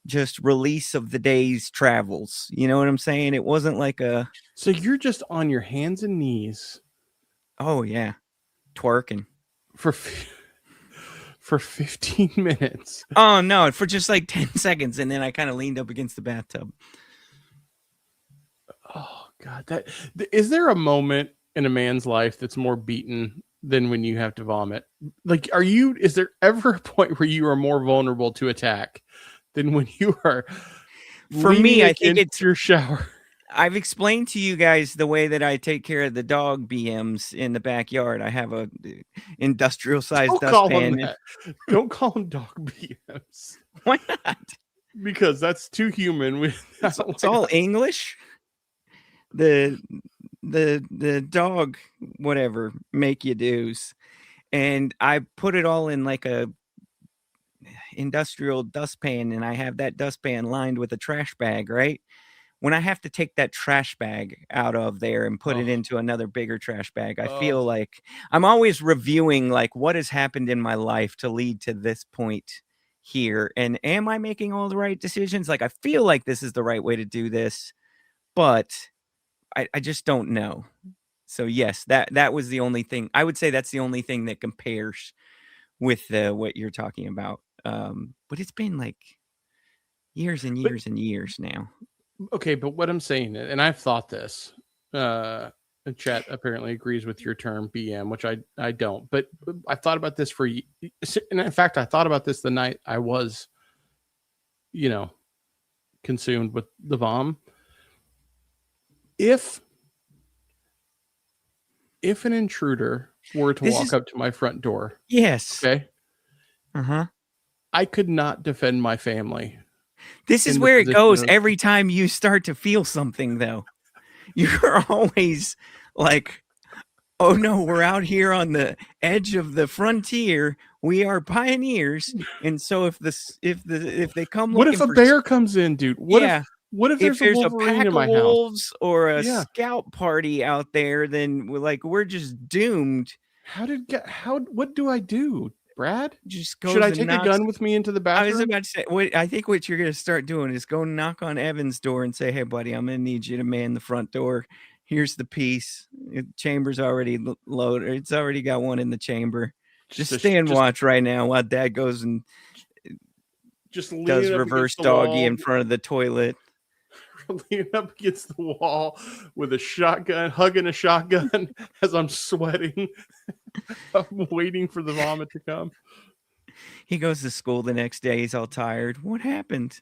just release of the day's travels. You know what I'm saying? It wasn't like a, So you're just on your hands and knees oh yeah, twerking. for 15 minutes. Oh no, for just like 10 seconds. And then I kind of leaned up against the bathtub. Oh God, is there a moment in a man's life that's more beaten than when you have to vomit? Like, is there ever a point where you are more vulnerable to attack than when you are For me, I think against it's your shower? I've explained to you guys the way that I take care of the dog BMs in the backyard. I have a industrial sized Don't call dustpan. them that. Don't call them dog BMs. Why not? Because that's too human. It's all English. The dog whatever make you do's, and I put it all in like a industrial dustpan, and I have that dustpan lined with a trash bag, right? When I have to take that trash bag out of there and put it into another bigger trash bag, I feel like I'm always reviewing like what has happened in my life to lead to this point here, and am I making all the right decisions? Like I feel like this is the right way to do this, but I just don't know. So yes, that was the only thing. I would say that's the only thing that compares with what you're talking about. But it's been like years and years and years now. Okay, but what I'm saying, and I've thought this, the chat apparently agrees with your term BM, which I don't, but I thought about this and in fact, I thought about this the night I was, consumed with the vom. If an intruder were to walk up to my front door, yes, okay, uh-huh, I could not defend my family. This is where it goes every time you start to feel something, though. You're always like, oh no, we're out here on the edge of the frontier. We are pioneers. And so if they come, what if a bear comes in, dude? What if there's a pack in my of wolves house? or a scout party out there, then we're just doomed. What do I do? Brad, should I take a gun with me into the bathroom? I was about to say, I think what you're going to start doing is go knock on Evan's door and say, hey, buddy, I'm going to need you to man the front door. Here's the piece. The chamber's already loaded. It's already got one in the chamber. Just stand watch right now while Dad goes and just does reverse doggy in front of the toilet. Leaning up against the wall with a shotgun, hugging a shotgun as I'm sweating. I'm waiting for the vomit to come. He goes to school the next day. He's all tired. What happened?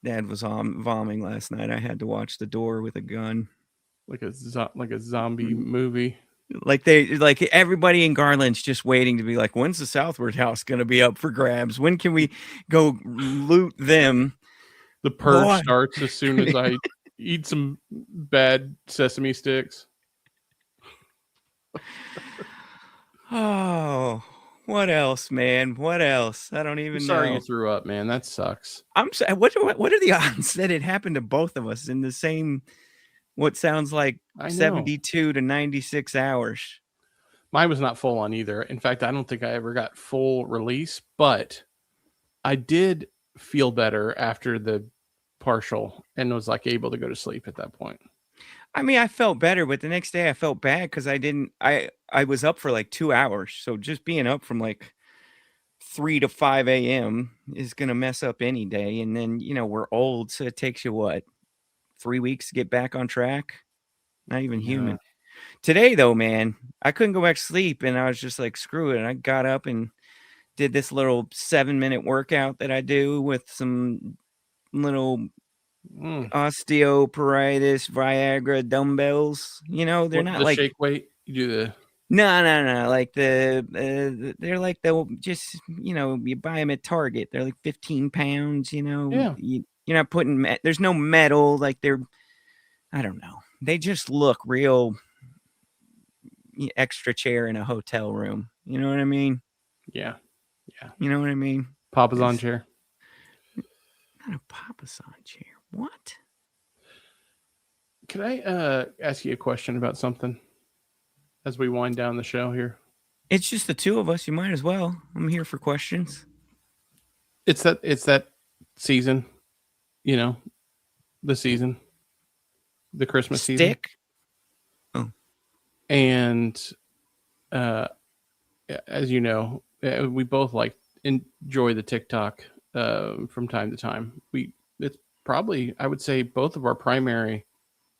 Dad was vomiting last night. I had to watch the door with a gun. Like a zombie movie. Like everybody in Garland's just waiting to be like, when's the Southward House going to be up for grabs? When can we go loot them? The purge starts as soon as I eat some bad sesame sticks. Oh, what else, man? What else? I don't even know. Sorry you threw up, man. That sucks. I'm sorry. What are the odds that it happened to both of us in the same, what sounds like 72 to 96 hours? Mine was not full on either. In fact, I don't think I ever got full release, but I did feel better after the partial and was like able to go to sleep at that point. I mean, I felt better, but the next day I felt bad because I was up for like 2 hours. So just being up from like 3 to 5 a.m. is going to mess up any day. And then, we're old. So it takes you 3 weeks to get back on track? Not even human. Today, though, man, I couldn't go back to sleep. And I was just like, screw it. And I got up and did this little 7-minute workout that I do with some little osteoporosis Viagra dumbbells. They're not like shake weight. You do No. Like they're like just you buy them at Target. They're like 15 pounds. Yeah. You're not putting. There's no metal. Like I don't know. They just look real extra chair in a hotel room. You know what I mean? Yeah. You know what I mean? Papa's on It's chair. not a papasan chair. What? Can I ask you a question about something as we wind down the show here? It's just the two of us. You might as well. I'm here for questions. It's that season, the season, the Christmas season. Stick. Oh. And as you know, we both enjoy the TikTok from time to time. It's probably, I would say, both of our primary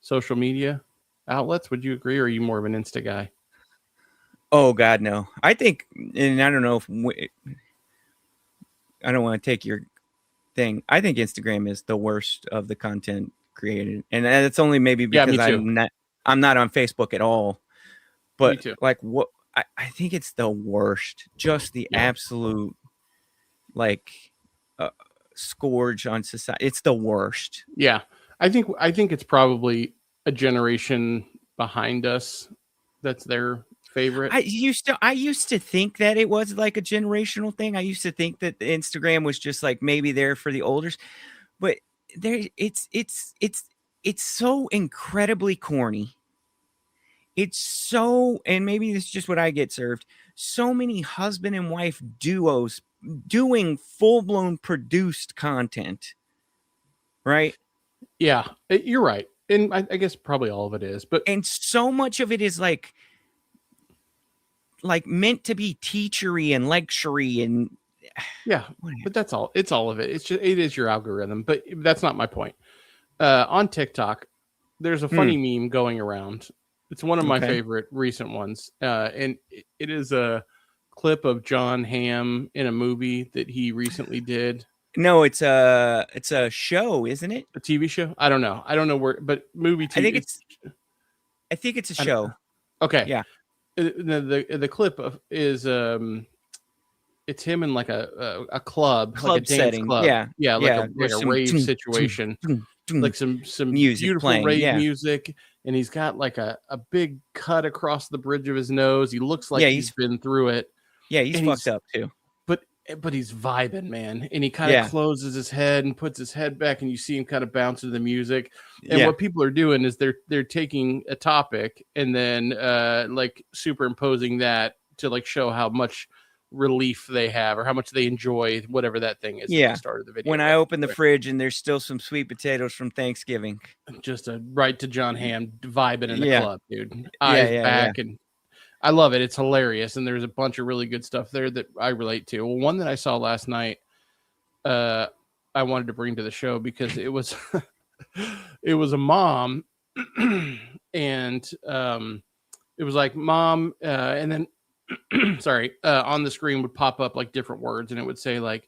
social media outlets. Would you agree, or are you more of an Insta guy? Oh God, no. I think, and I don't know if I don't want to take your thing. I think Instagram is the worst of the content created, and it's only maybe Yeah, because me too. I'm not on Facebook at all. Me But too. like, what I think it's the worst. Just the Yeah. absolute scourge on society. It's the worst. Yeah, I think it's probably a generation behind us that's their favorite. I used to think that it was like a generational thing. I used to think that the Instagram was just like maybe there for the olders, but it's so incredibly corny. It's so, and maybe this is just what I get served. So many husband and wife duos doing full-blown produced content, right? Yeah, you're right, and I guess probably all of it is, but And so much of it is like meant to be teachery and lectury and yeah, but that's all. It's all of it. It is your algorithm, but that's not my point. On TikTok, there's a funny meme going around. It's one of my favorite recent ones, and it is a clip of John Hamm in a movie that he recently did. No, it's a show, isn't it? A TV show? I don't know where, but movie TV. I think it's a show. Okay. Yeah. The clip is it's him in like a club, like a dance setting. club. Yeah. Like a rave situation. Like some music beautiful playing, rave music, and he's got like a big cut across the bridge of his nose. He looks like he's been through it. Yeah, he's fucked up too. But he's vibing, man. And he kind of closes his head and puts his head back, and you see him kind of bounce to the music. And what people are doing is they're taking a topic and then like superimposing that to like show how much relief they have or how much they enjoy whatever that thing is. Yeah. At the start of the video. When I open the fridge and there's still some sweet potatoes from Thanksgiving. Just right to John Hamm vibing in the club, dude. Eyes back and I love it. It's hilarious, and there's a bunch of really good stuff there that I relate to. Well, one that I saw last night, I wanted to bring to the show because it was it was a mom, and it was like mom, and then sorry, on the screen would pop up like different words, and it would say like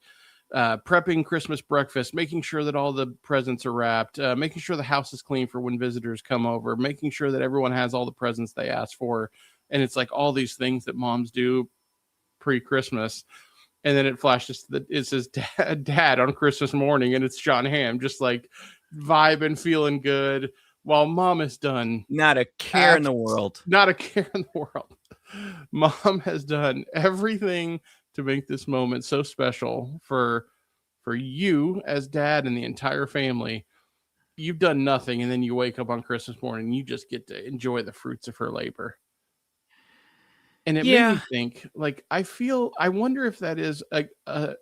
prepping Christmas breakfast, making sure that all the presents are wrapped, making sure the house is clean for when visitors come over, making sure that everyone has all the presents they asked for. And it's like all these things that moms do pre-Christmas. And then it flashes it says dad on Christmas morning, and it's John Hamm just like vibing, feeling good while mom has done not a care in the world. Not a care in the world. Mom has done everything to make this moment so special for you as dad and the entire family. You've done nothing, and then you wake up on Christmas morning and you just get to enjoy the fruits of her labor. And it made me think, like, I wonder if that is it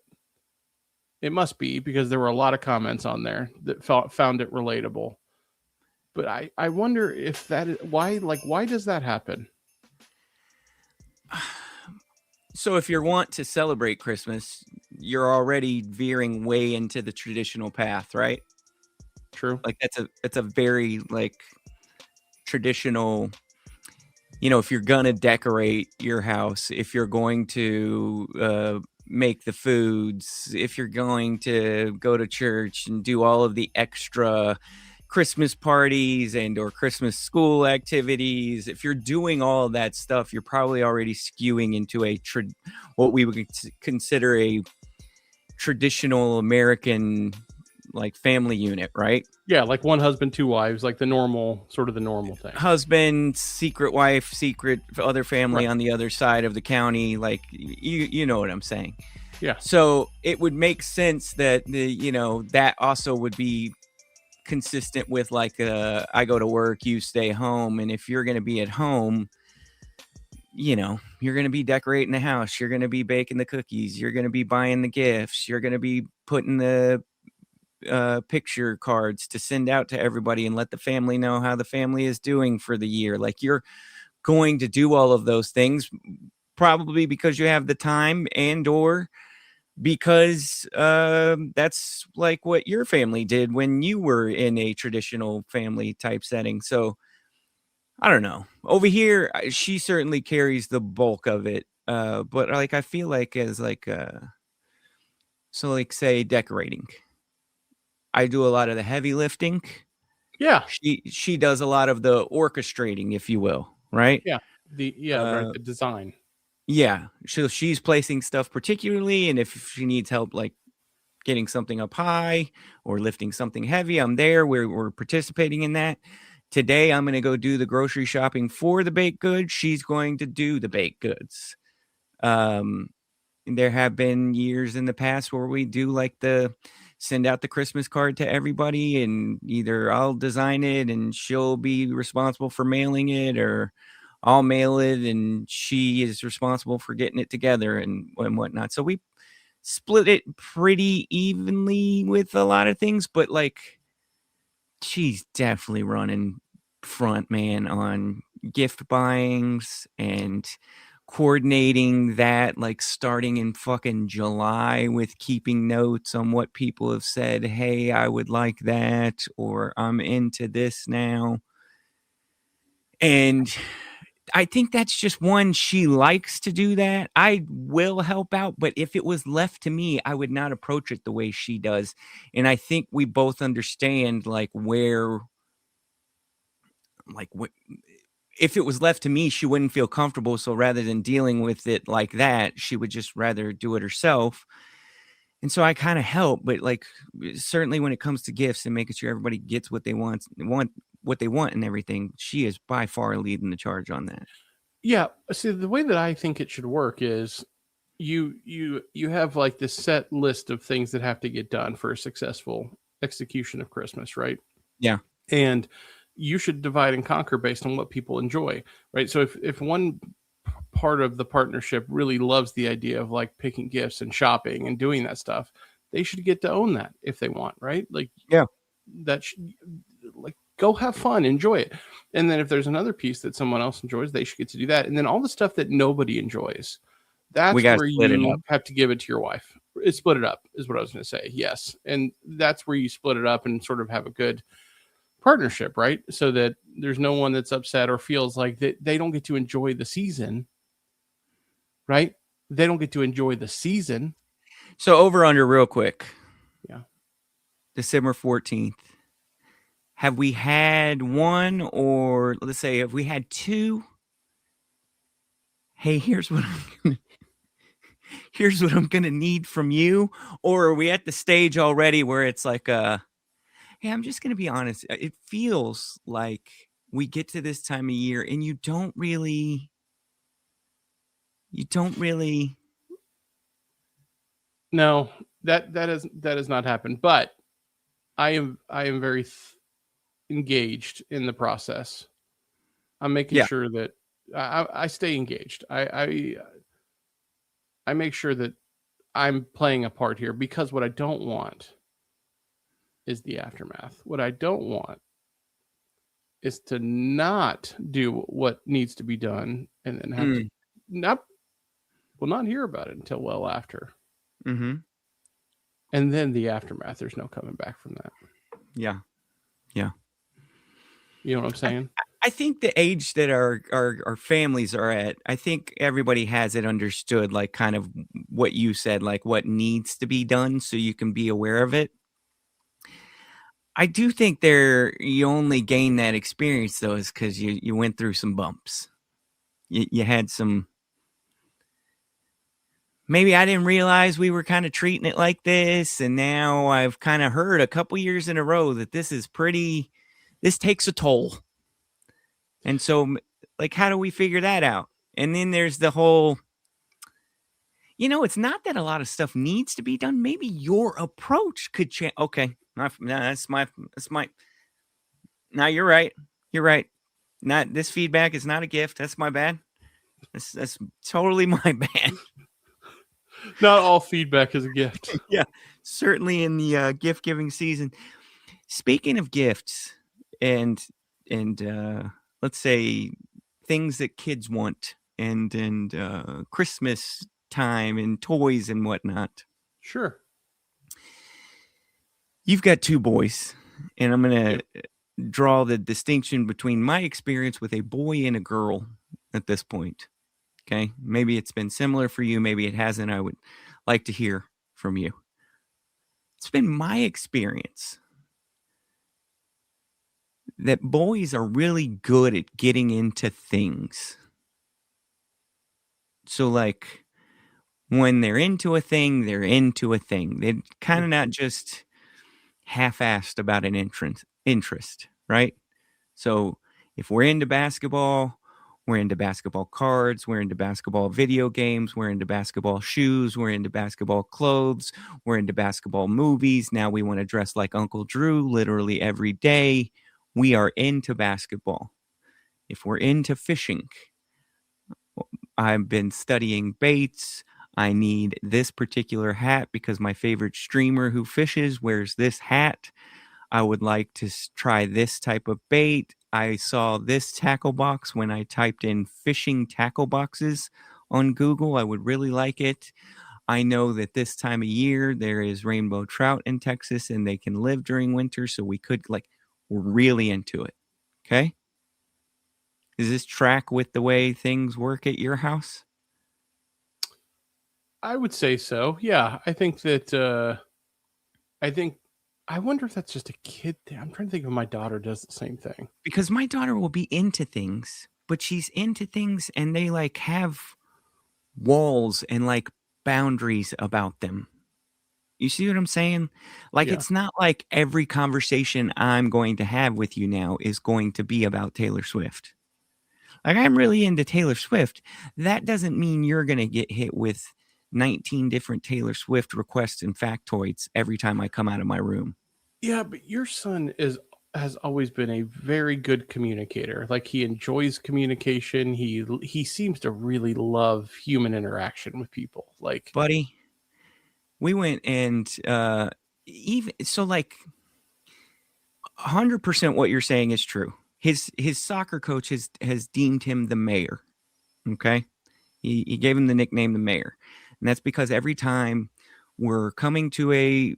must be, because there were a lot of comments on there that found it relatable. But I wonder if that is why does that happen? So if you want to celebrate Christmas, you're already veering way into the traditional path, right? True. Like that's a very like traditional. If you're going to decorate your house, if you're going to make the foods, if you're going to go to church and do all of the extra Christmas parties and or Christmas school activities, if you're doing all of that stuff, you're probably already skewing into what we would consider a traditional American like family unit, right? Yeah, like one husband, two wives, like the normal thing. Husband, secret wife, secret other family Right. on the other side of the county, like you know what I'm saying. Yeah. So it would make sense that that also would be consistent with like I go to work, you stay home, and if you're going to be at home, you're going to be decorating the house, you're going to be baking the cookies, you're going to be buying the gifts, you're going to be putting the picture cards to send out to everybody and let the family know how the family is doing for the year. Like you're going to do all of those things probably because you have the time and or because that's like what your family did when you were in a traditional family type setting. So I don't know. Over here, she certainly carries the bulk of it. But like I feel like as like so like say decorating, I do a lot of the heavy lifting. Yeah. She does a lot of the orchestrating, if you will, right? Yeah. The design. Yeah. So she's placing stuff particularly, and if she needs help like getting something up high or lifting something heavy, I'm there. We're participating in that. Today, I'm going to go do the grocery shopping for the baked goods. She's going to do the baked goods. There have been years in the past where we do like send out the Christmas card to everybody, and either I'll design it and she'll be responsible for mailing it, or I'll mail it and she is responsible for getting it together and whatnot. So we split it pretty evenly with a lot of things, but like she's definitely running front man on gift buyings and coordinating that, like starting in fucking July with keeping notes on what people have said. Hey, I would like that, or I'm into this now. And I think that's just one, she likes to do that. I will help out, but if it was left to me, I would not approach it the way she does. And I think we both understand like if it was left to me, she wouldn't feel comfortable. So rather than dealing with it like that, she would just rather do it herself. And so I kind of help, but like certainly when it comes to gifts and making sure everybody gets what they want what they want and everything, she is by far leading the charge on that. Yeah. See, the way that I think it should work is you have like this set list of things that have to get done for a successful execution of Christmas, right? Yeah. And you should divide and conquer based on what people enjoy, right? So if one part of the partnership really loves the idea of like picking gifts and shopping and doing that stuff, they should get to own that if they want, right? Like, yeah, that like go have fun, enjoy it. And then if there's another piece that someone else enjoys, they should get to do that. And then all the stuff that nobody enjoys, that's where you have to give it to your wife. Split it up is what I was going to say. Yes. And that's where you split it up and sort of have a good partnership, right? So that there's no one that's upset or feels like that they don't get to enjoy the season, right? They don't get to enjoy the season. So over under real quick. Yeah. December 14th. Have we had one, or let's say, have we had two? Hey, here's what I'm gonna need from you. Or are we at the stage already where it's like, hey, I'm just gonna be honest. It feels like we get to this time of year and you don't really. No, that has not happened. But I am very engaged in the process. I'm making sure that I stay engaged. I make sure that I'm playing a part here, because what I don't want is the aftermath. What I don't want is to not do what needs to be done and then have to not hear about it until well after. Mm-hmm. And then the aftermath, there's no coming back from that. Yeah. You know what I'm saying? I think the age that our families are at, I think everybody has it understood, like kind of what you said, like what needs to be done so you can be aware of it. I do think you only gain that experience though is because you went through some bumps. You had some. Maybe I didn't realize we were kind of treating it like this, and now I've kind of heard a couple years in a row that this takes a toll. And so, like, how do we figure that out? And then there's the whole, it's not that a lot of stuff needs to be done. Maybe your approach could change. Okay, that's my. No, you're right. You're right. Not this feedback is not a gift. That's my bad. That's totally my bad. Not all feedback is a gift. Yeah, certainly in the gift giving season. Speaking of gifts and let's say things that kids want and Christmas time and toys and whatnot. Sure. You've got two boys, and I'm going to draw the distinction between my experience with a boy and a girl at this point. Okay. Maybe it's been similar for you. Maybe it hasn't. I would like to hear from you. It's been my experience that boys are really good at getting into things. So, like, when they're into a thing, they're into a thing. They're kind of not just half-assed about an interest, right? So, if we're into basketball, we're into basketball cards, we're into basketball video games, we're into basketball shoes, we're into basketball clothes, we're into basketball movies. Now we want to dress like Uncle Drew literally every day. We are into basketball. If we're into fishing, I've been studying baits. I need this particular hat because my favorite streamer who fishes wears this hat. I would like to try this type of bait. I saw this tackle box when I typed in fishing tackle boxes on Google. I would really like it. I know that this time of year there is rainbow trout in Texas and they can live during winter. So we're really into it. Okay. Does this track with the way things work at your house? I would say so. Yeah. I think that, I wonder if that's just a kid thing. I'm trying to think if my daughter does the same thing. Because my daughter will be into things, but she's into things and they like have walls and like boundaries about them. You see what I'm saying? Like, Yeah. It's not like every conversation I'm going to have with you now is going to be about Taylor Swift. Like, I'm really into Taylor Swift. That doesn't mean you're going to get hit with 19 different Taylor Swift requests and factoids every time I come out of my room. Yeah, but your son has always been a very good communicator. Like, he enjoys communication. He seems to really love human interaction with people. Like, Buddy, we went and even so, like, 100% what you're saying is true. His soccer coach has deemed him the mayor. Okay, he gave him the nickname the mayor, and that's because every time we're coming to a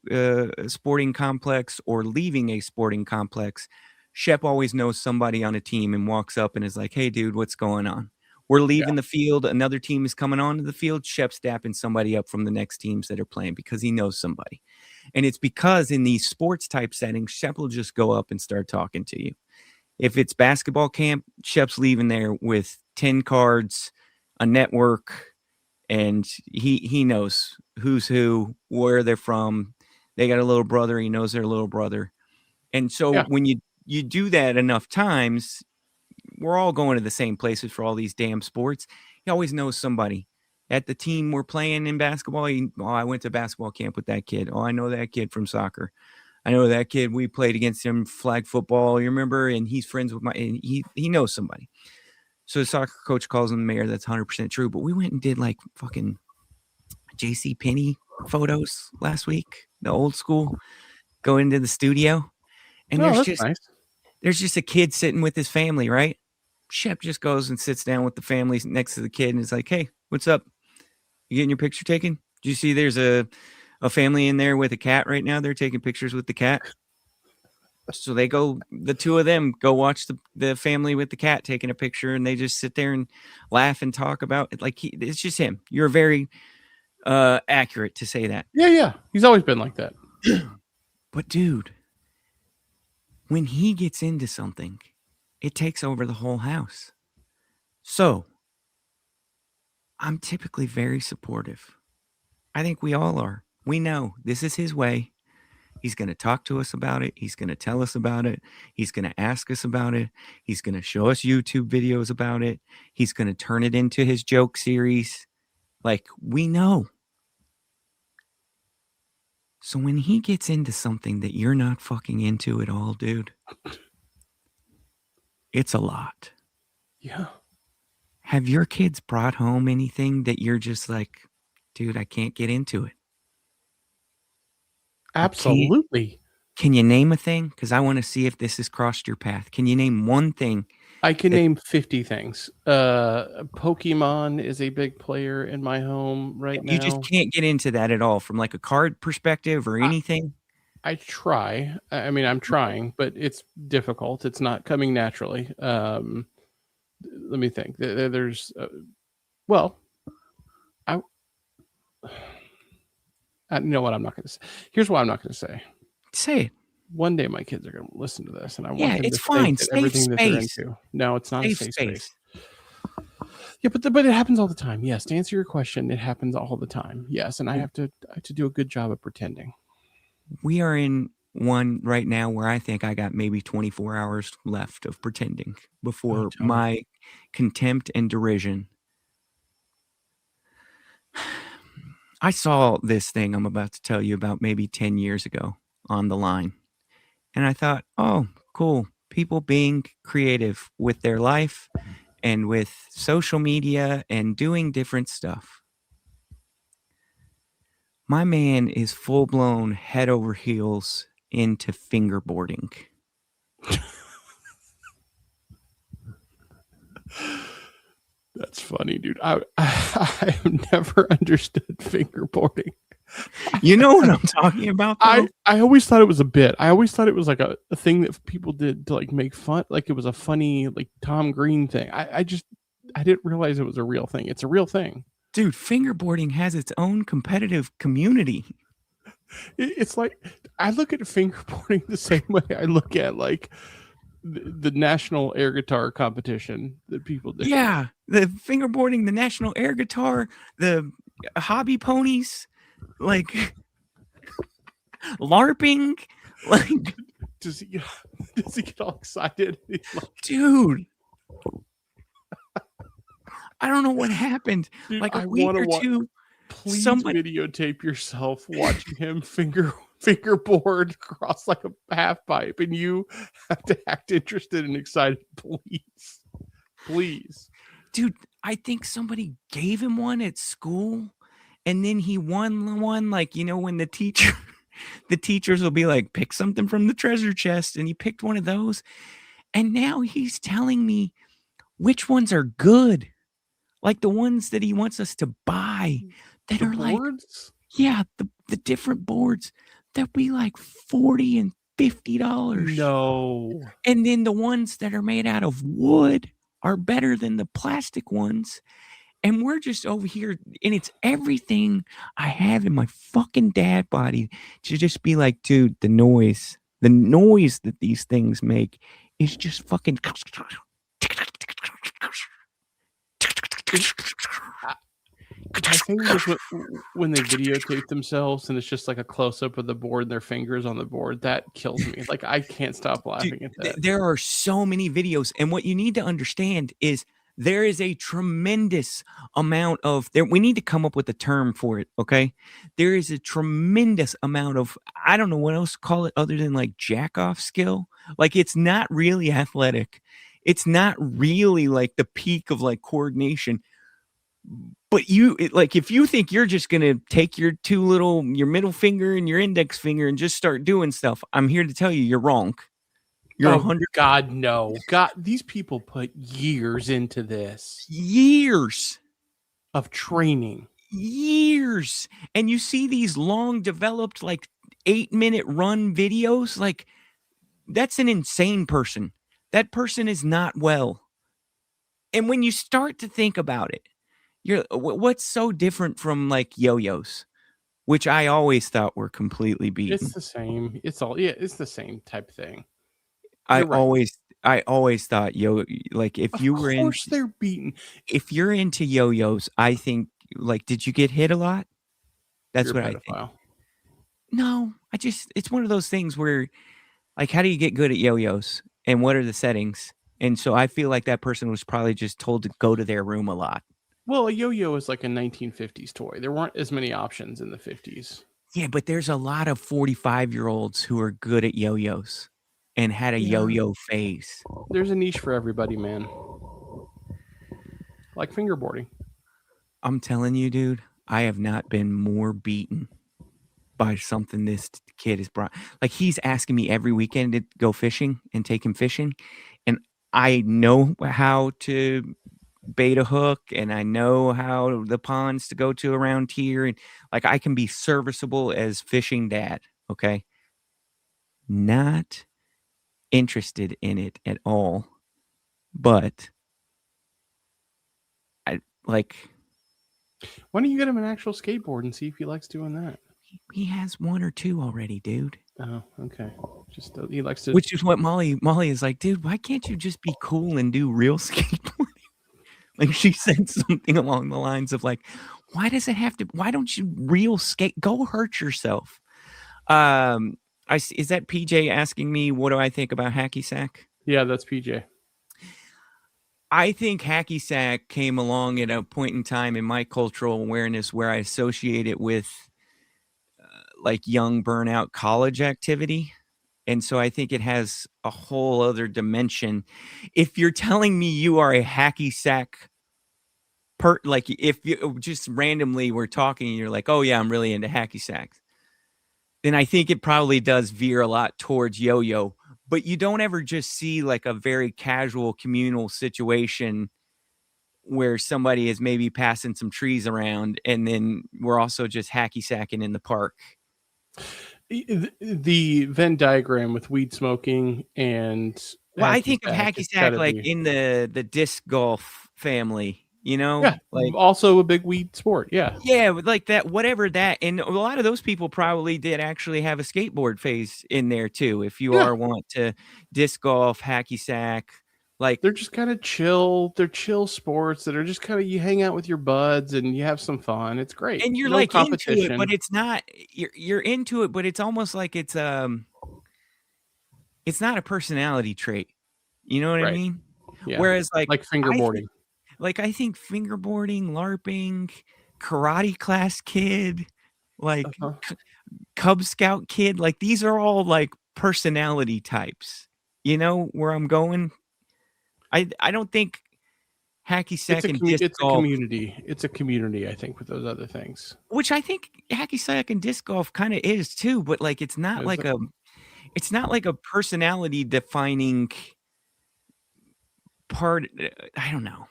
sporting complex or leaving a sporting complex, Shep always knows somebody on a team and walks up and is like, "Hey, dude, what's going on?" We're leaving the field. Another team is coming onto the field. Shep's dapping somebody up from the next teams that are playing because he knows somebody. And it's because in these sports type settings, Shep will just go up and start talking to you. If it's basketball camp, Shep's leaving there with 10 cards, a network, and he knows who's who, where they're from. They got a little brother. He knows their little brother. And so when you do that enough times, we're all going to the same places for all these damn sports. He always knows somebody. At the team we're playing in basketball, I went to basketball camp with that kid. Oh, I know that kid from soccer. I know that kid. We played against him flag football. You remember? And he's friends with and he knows somebody. So the soccer coach calls him the mayor. That's 100% true. But we went and did like fucking J.C. Penney photos last week. The old school. Go into the studio. And there's just a kid sitting with his family, right? Shep just goes and sits down with the family next to the kid and is like, "Hey, what's up? You getting your picture taken? Do you see there's a family in there with a cat right now? They're taking pictures with the cat." So the two of them go watch the family with the cat taking a picture, and they just sit there and laugh and talk about it. Like, it's just him. You're very accurate to say that. Yeah. He's always been like that. But dude, When he gets into something, it takes over the whole house. So I'm typically very supportive. I think we all are. We know this is his way. He's going to talk to us about it. He's going to tell us about it. He's going to ask us about it. He's going to show us YouTube videos about it. He's going to turn it into his joke series. Like, we know. So when he gets into something that you're not fucking into at all, dude, it's a lot. Yeah. Have your kids brought home anything that you're just like, dude, I can't get into it? Absolutely. Can you name a thing? Because I want to see if this has crossed your path. Can you name one thing? I can name 50 things. Pokemon is a big player in my home right now. You just can't get into that at all from like a card perspective or anything? I try. I mean, I'm trying, but it's difficult. It's not coming naturally. Let me think. There's, well, I you know what I'm not going to say. Here's what I'm not going to say. Say it. One day my kids are going to listen to this, and I want Yeah, them it's to fine. think that Safe everything that they're space. into. No, it's not Safe a safe space. space. Yeah, but it happens all the time. Yes, to answer your question, it happens all the time. Yes, and I have to do a good job of pretending. We are in one right now where I think I got maybe 24 hours left of pretending before tell me. my contempt and derision. I saw this thing I'm about to tell you about maybe 10 years ago on the line. And I thought, oh, cool. People being creative with their life and with social media and doing different stuff. My man is full-blown head over heels into fingerboarding. That's funny, dude. I have never understood fingerboarding. You know what I'm talking about, though? I always thought it was a bit. I always thought it was like a thing that people did to like make fun, like it was a funny like Tom Green thing. I didn't realize it was a real thing. It's a real thing. Dude, fingerboarding has its own competitive community. It's like I look at fingerboarding the same way I look at like the national air guitar competition that people do. Yeah, the fingerboarding, the national air guitar, the hobby ponies, like LARPing, like Does he get all excited? He's like, dude. I don't know what happened. dude, Like a I week wanna or two, please somebody videotape yourself watching him fingerboard across like a half pipe, and you have to act interested and excited. Please. Dude, I think somebody gave him one at school, and then he won one. Like, you know, when the teachers will be like, pick something from the treasure chest, and he picked one of those. And now he's telling me which ones are good. Like the ones that he wants us to buy that The are like, boards? yeah, the different boards that be like $40 and $50. No. And then the ones that are made out of wood are better than the plastic ones. And we're just over here, and it's everything I have in my fucking dad body to just be like, dude, the noise that these things make is just fucking. My thing is when they videotape themselves and it's just like a close up of the board and their fingers on the board, that kills me. Like I can't stop laughing at that. There are so many videos, and what you need to understand is there is a tremendous amount of there. We need to come up with a term for it. Okay. There is a tremendous amount of, I don't know what else to call it other than like jack off skill. Like it's not really athletic. It's not really like the peak of like coordination. But like if you think you're just gonna take your your middle finger and your index finger and just start doing stuff, I'm here to tell you you're wrong. You're 100. God, no. God, these people put years into this. Years of training. Years. And you see these long developed like 8-minute run videos. Like that's an insane person. That person is not well. And when you start to think about it, what's so different from like yo-yos, which I always thought were completely beaten. It's the same. It's the same type thing. I You're right. I always thought like if Of you were course they're beaten. if you're into yo-yos, I think like did you get hit a lot? That's You're a what I think. pedophile. No, it's one of those things where like how do you get good at yo-yos and what are the settings? And so I feel like that person was probably just told to go to their room a lot. Well, a yo-yo is like a 1950s toy. There weren't as many options in the 50s. Yeah, but there's a lot of 45-year-olds who are good at yo-yos and had a Yeah. yo-yo phase. There's a niche for everybody, man. Like fingerboarding. I'm telling you, dude, I have not been more beaten by something this kid has brought. Like he's asking me every weekend to go fishing and take him fishing, and I know how to bait a hook and I know how the ponds to go to around here, and like I can be serviceable as fishing dad. Okay, not interested in it at all, but I like Why don't you get him an actual skateboard and see if he likes doing that? he has one or two already, dude. Oh, okay. Just he likes to. Which is what Molly is like, dude, why can't you just be cool and do real skateboarding? Like she said something along the lines of like, why does it have to, why don't you real skate? Go hurt yourself. Is that PJ asking me what do I think about hacky sack? Yeah, that's PJ. I think hacky sack came along at a point in time in my cultural awareness where I associate it with like young burnout college activity. And so I think it has a whole other dimension. If you're telling me you are a hacky sack like if you just randomly were talking and you're like, oh yeah, I'm really into hacky sacks, then I think it probably does veer a lot towards yo-yo. But you don't ever just see like a very casual communal situation where somebody is maybe passing some trees around and then we're also just hacky sacking in the park. The Venn diagram with weed smoking and Well, I think of hacky it's sack gotta like be. in the disc golf family, you know? Yeah, Like also a big weed sport. Yeah, yeah, like that, whatever that, and a lot of those people probably did actually have a skateboard phase in there too. If you yeah. are want to disc golf, hacky sack, like, They're just kind of chill. They're chill sports that are just kind of you hang out with your buds and you have some fun. It's great. and you're No like into it, but competition. it's not. You're into it, but it's almost like it's not a personality trait. You know what I Right. mean? Yeah. Whereas, Like fingerboarding. I think fingerboarding, LARPing, karate class kid, like Uh-huh. Cub Scout kid, like these are all like personality types. You know where I'm going? I don't think hacky sack and disc It's a golf, community. It's a community, I think, with those other things. which I think hacky sack and disc golf kind of is too, but like Is it? it's not like a personality defining part. I don't know.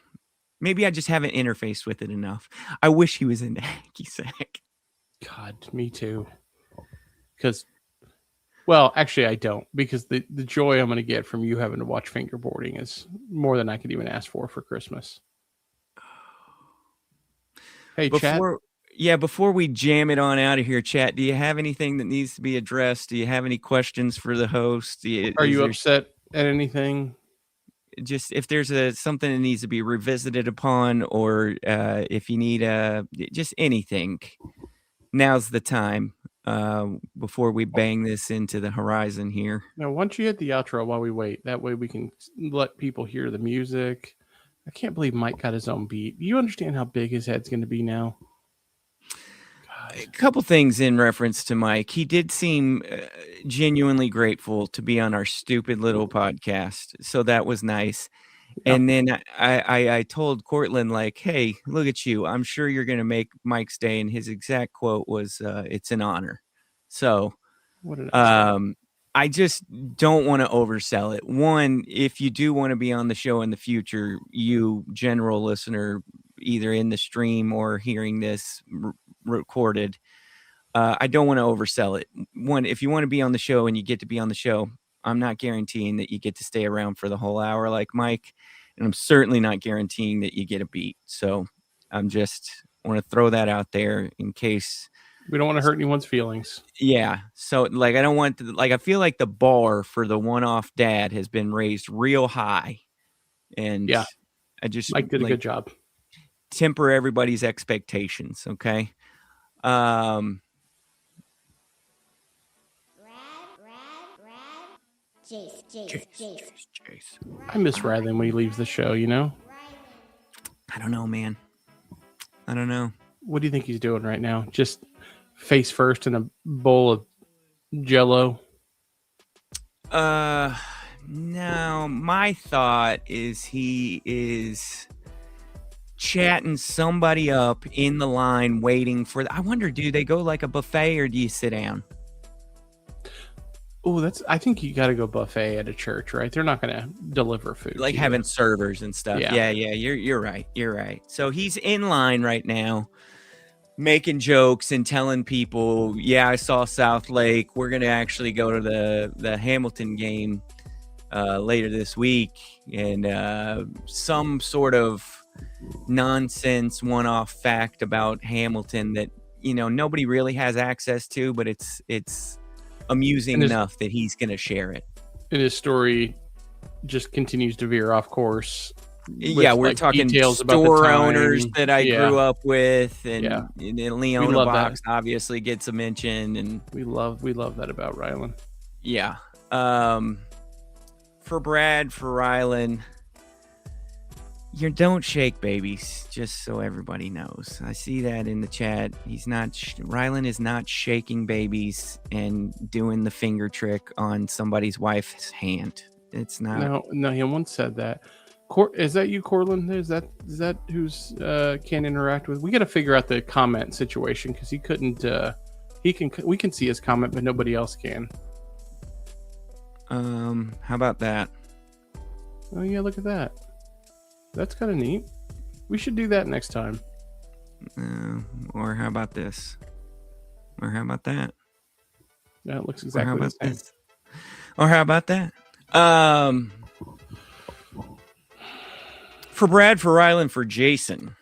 Maybe I just haven't interfaced with it enough. I wish he was into hacky sack. God, me too. Because, well, actually, I don't. Because the joy I'm going to get from you having to watch fingerboarding is more than I could even ask for Christmas. Hey, chat. Before we jam it on out of here, chat, do you have anything that needs to be addressed? Do you have any questions for the host? Are you upset at anything? Just if there's something that needs to be revisited upon, or if you need just anything, now's the time before we bang this into the horizon here. Now, once you hit the outro while we wait, that way we can let people hear the music. I can't believe Mike got his own beat. Do you understand how big his head's going to be now? A couple things in reference to Mike. He did seem genuinely grateful to be on our stupid little podcast. So that was nice. Yep. And then I told Cortland, like, hey, look at you. I'm sure you're going to make Mike's day. And his exact quote was, it's an honor. So What an asshole. I just don't want to oversell it. One, if you do want to be on the show in the future, you general listener, either in the stream or hearing this recorded, I don't want to oversell it. One, if you want to be on the show and you get to be on the show, I'm not guaranteeing that you get to stay around for the whole hour like Mike, and I'm certainly not guaranteeing that you get a beat. So I'm just want to throw that out there in case We don't want to hurt anyone's feelings. Yeah. So like I don't want to, like I feel like the bar for the one-off dad has been raised real high. And Yeah. I just Mike did a like good job. temper everybody's expectations, okay? Jace. I miss Rylan when he leaves the show, you know? I don't know, man. I don't know. What do you think he's doing right now? Just face first in a bowl of Jello. No, my thought is he is chatting somebody up in the line waiting for I wonder, do they go like a buffet or do you sit down? Oh, I think you got to go buffet at a church, right? They're not going to deliver food. Like having servers and stuff. Yeah. Yeah, you're right. You're right. So he's in line right now, making jokes and telling people, yeah, I saw South Lake. We're gonna actually go to the Hamilton game later this week, and some sort of nonsense one-off fact about Hamilton that nobody really has access to, but it's amusing enough that he's gonna share it. And his story just continues to veer off course. Yeah, we're talking store owners that I grew up with, and Leona Box obviously gets a mention, and we love that about Rylan. Yeah. For Brad, for Rylan, you don't shake babies, just so everybody knows. I see that in the chat. He's not. Rylan is not shaking babies and doing the finger trick on somebody's wife's hand. It's not. No, he once said that. Is that you, Corlin? Is that who's can't interact with? We got to figure out the comment situation because he couldn't. We can see his comment, but nobody else can. How about that? Oh yeah, look at that. That's kind of neat. We should do that next time. Or how about this? Or how about that? Yeah, it looks exactly the same. This? Or how about that? For Brad, for Rylan, for Jason.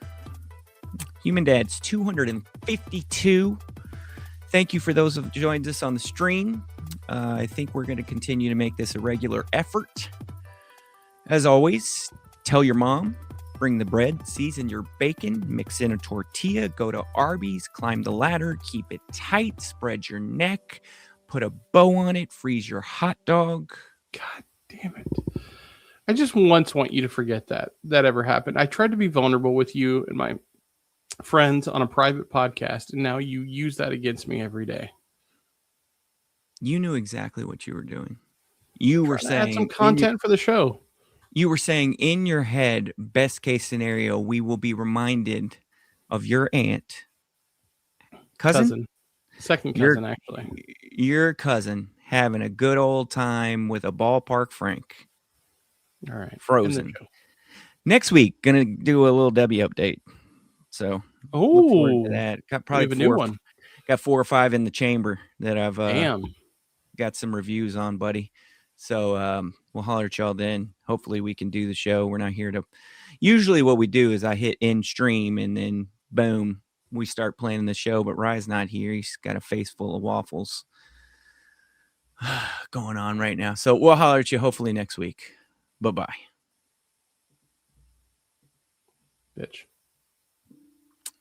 Human Dads 252. Thank you for those who have joined us on the stream. I think we're going to continue to make this a regular effort. As always, tell your mom, bring the bread, season your bacon, mix in a tortilla, go to Arby's, climb the ladder, keep it tight, spread your neck, put a bow on it, freeze your hot dog. God damn it. I just once want you to forget that ever happened. I tried to be vulnerable with you and my friends on a private podcast, and now you use that against me every day. You knew exactly what you were doing. You were saying add some content for the show. You were saying in your head, best case scenario, we will be reminded of your aunt, cousin? Second cousin, actually. Your cousin having a good old time with a ballpark Frank. All right. Frozen. Next week, gonna do a little Debbie update. So look forward to that. Got probably a new one. Got 4 or 5 in the chamber that I've Damn. Got some reviews on, buddy. So we'll holler at y'all then. Hopefully we can do the show. We're not here to. Usually what we do is I hit in stream and then boom, we start planning the show. But Rye's not here. He's got a face full of waffles going on right now. So we'll holler at you hopefully next week. Bye-bye. Bitch.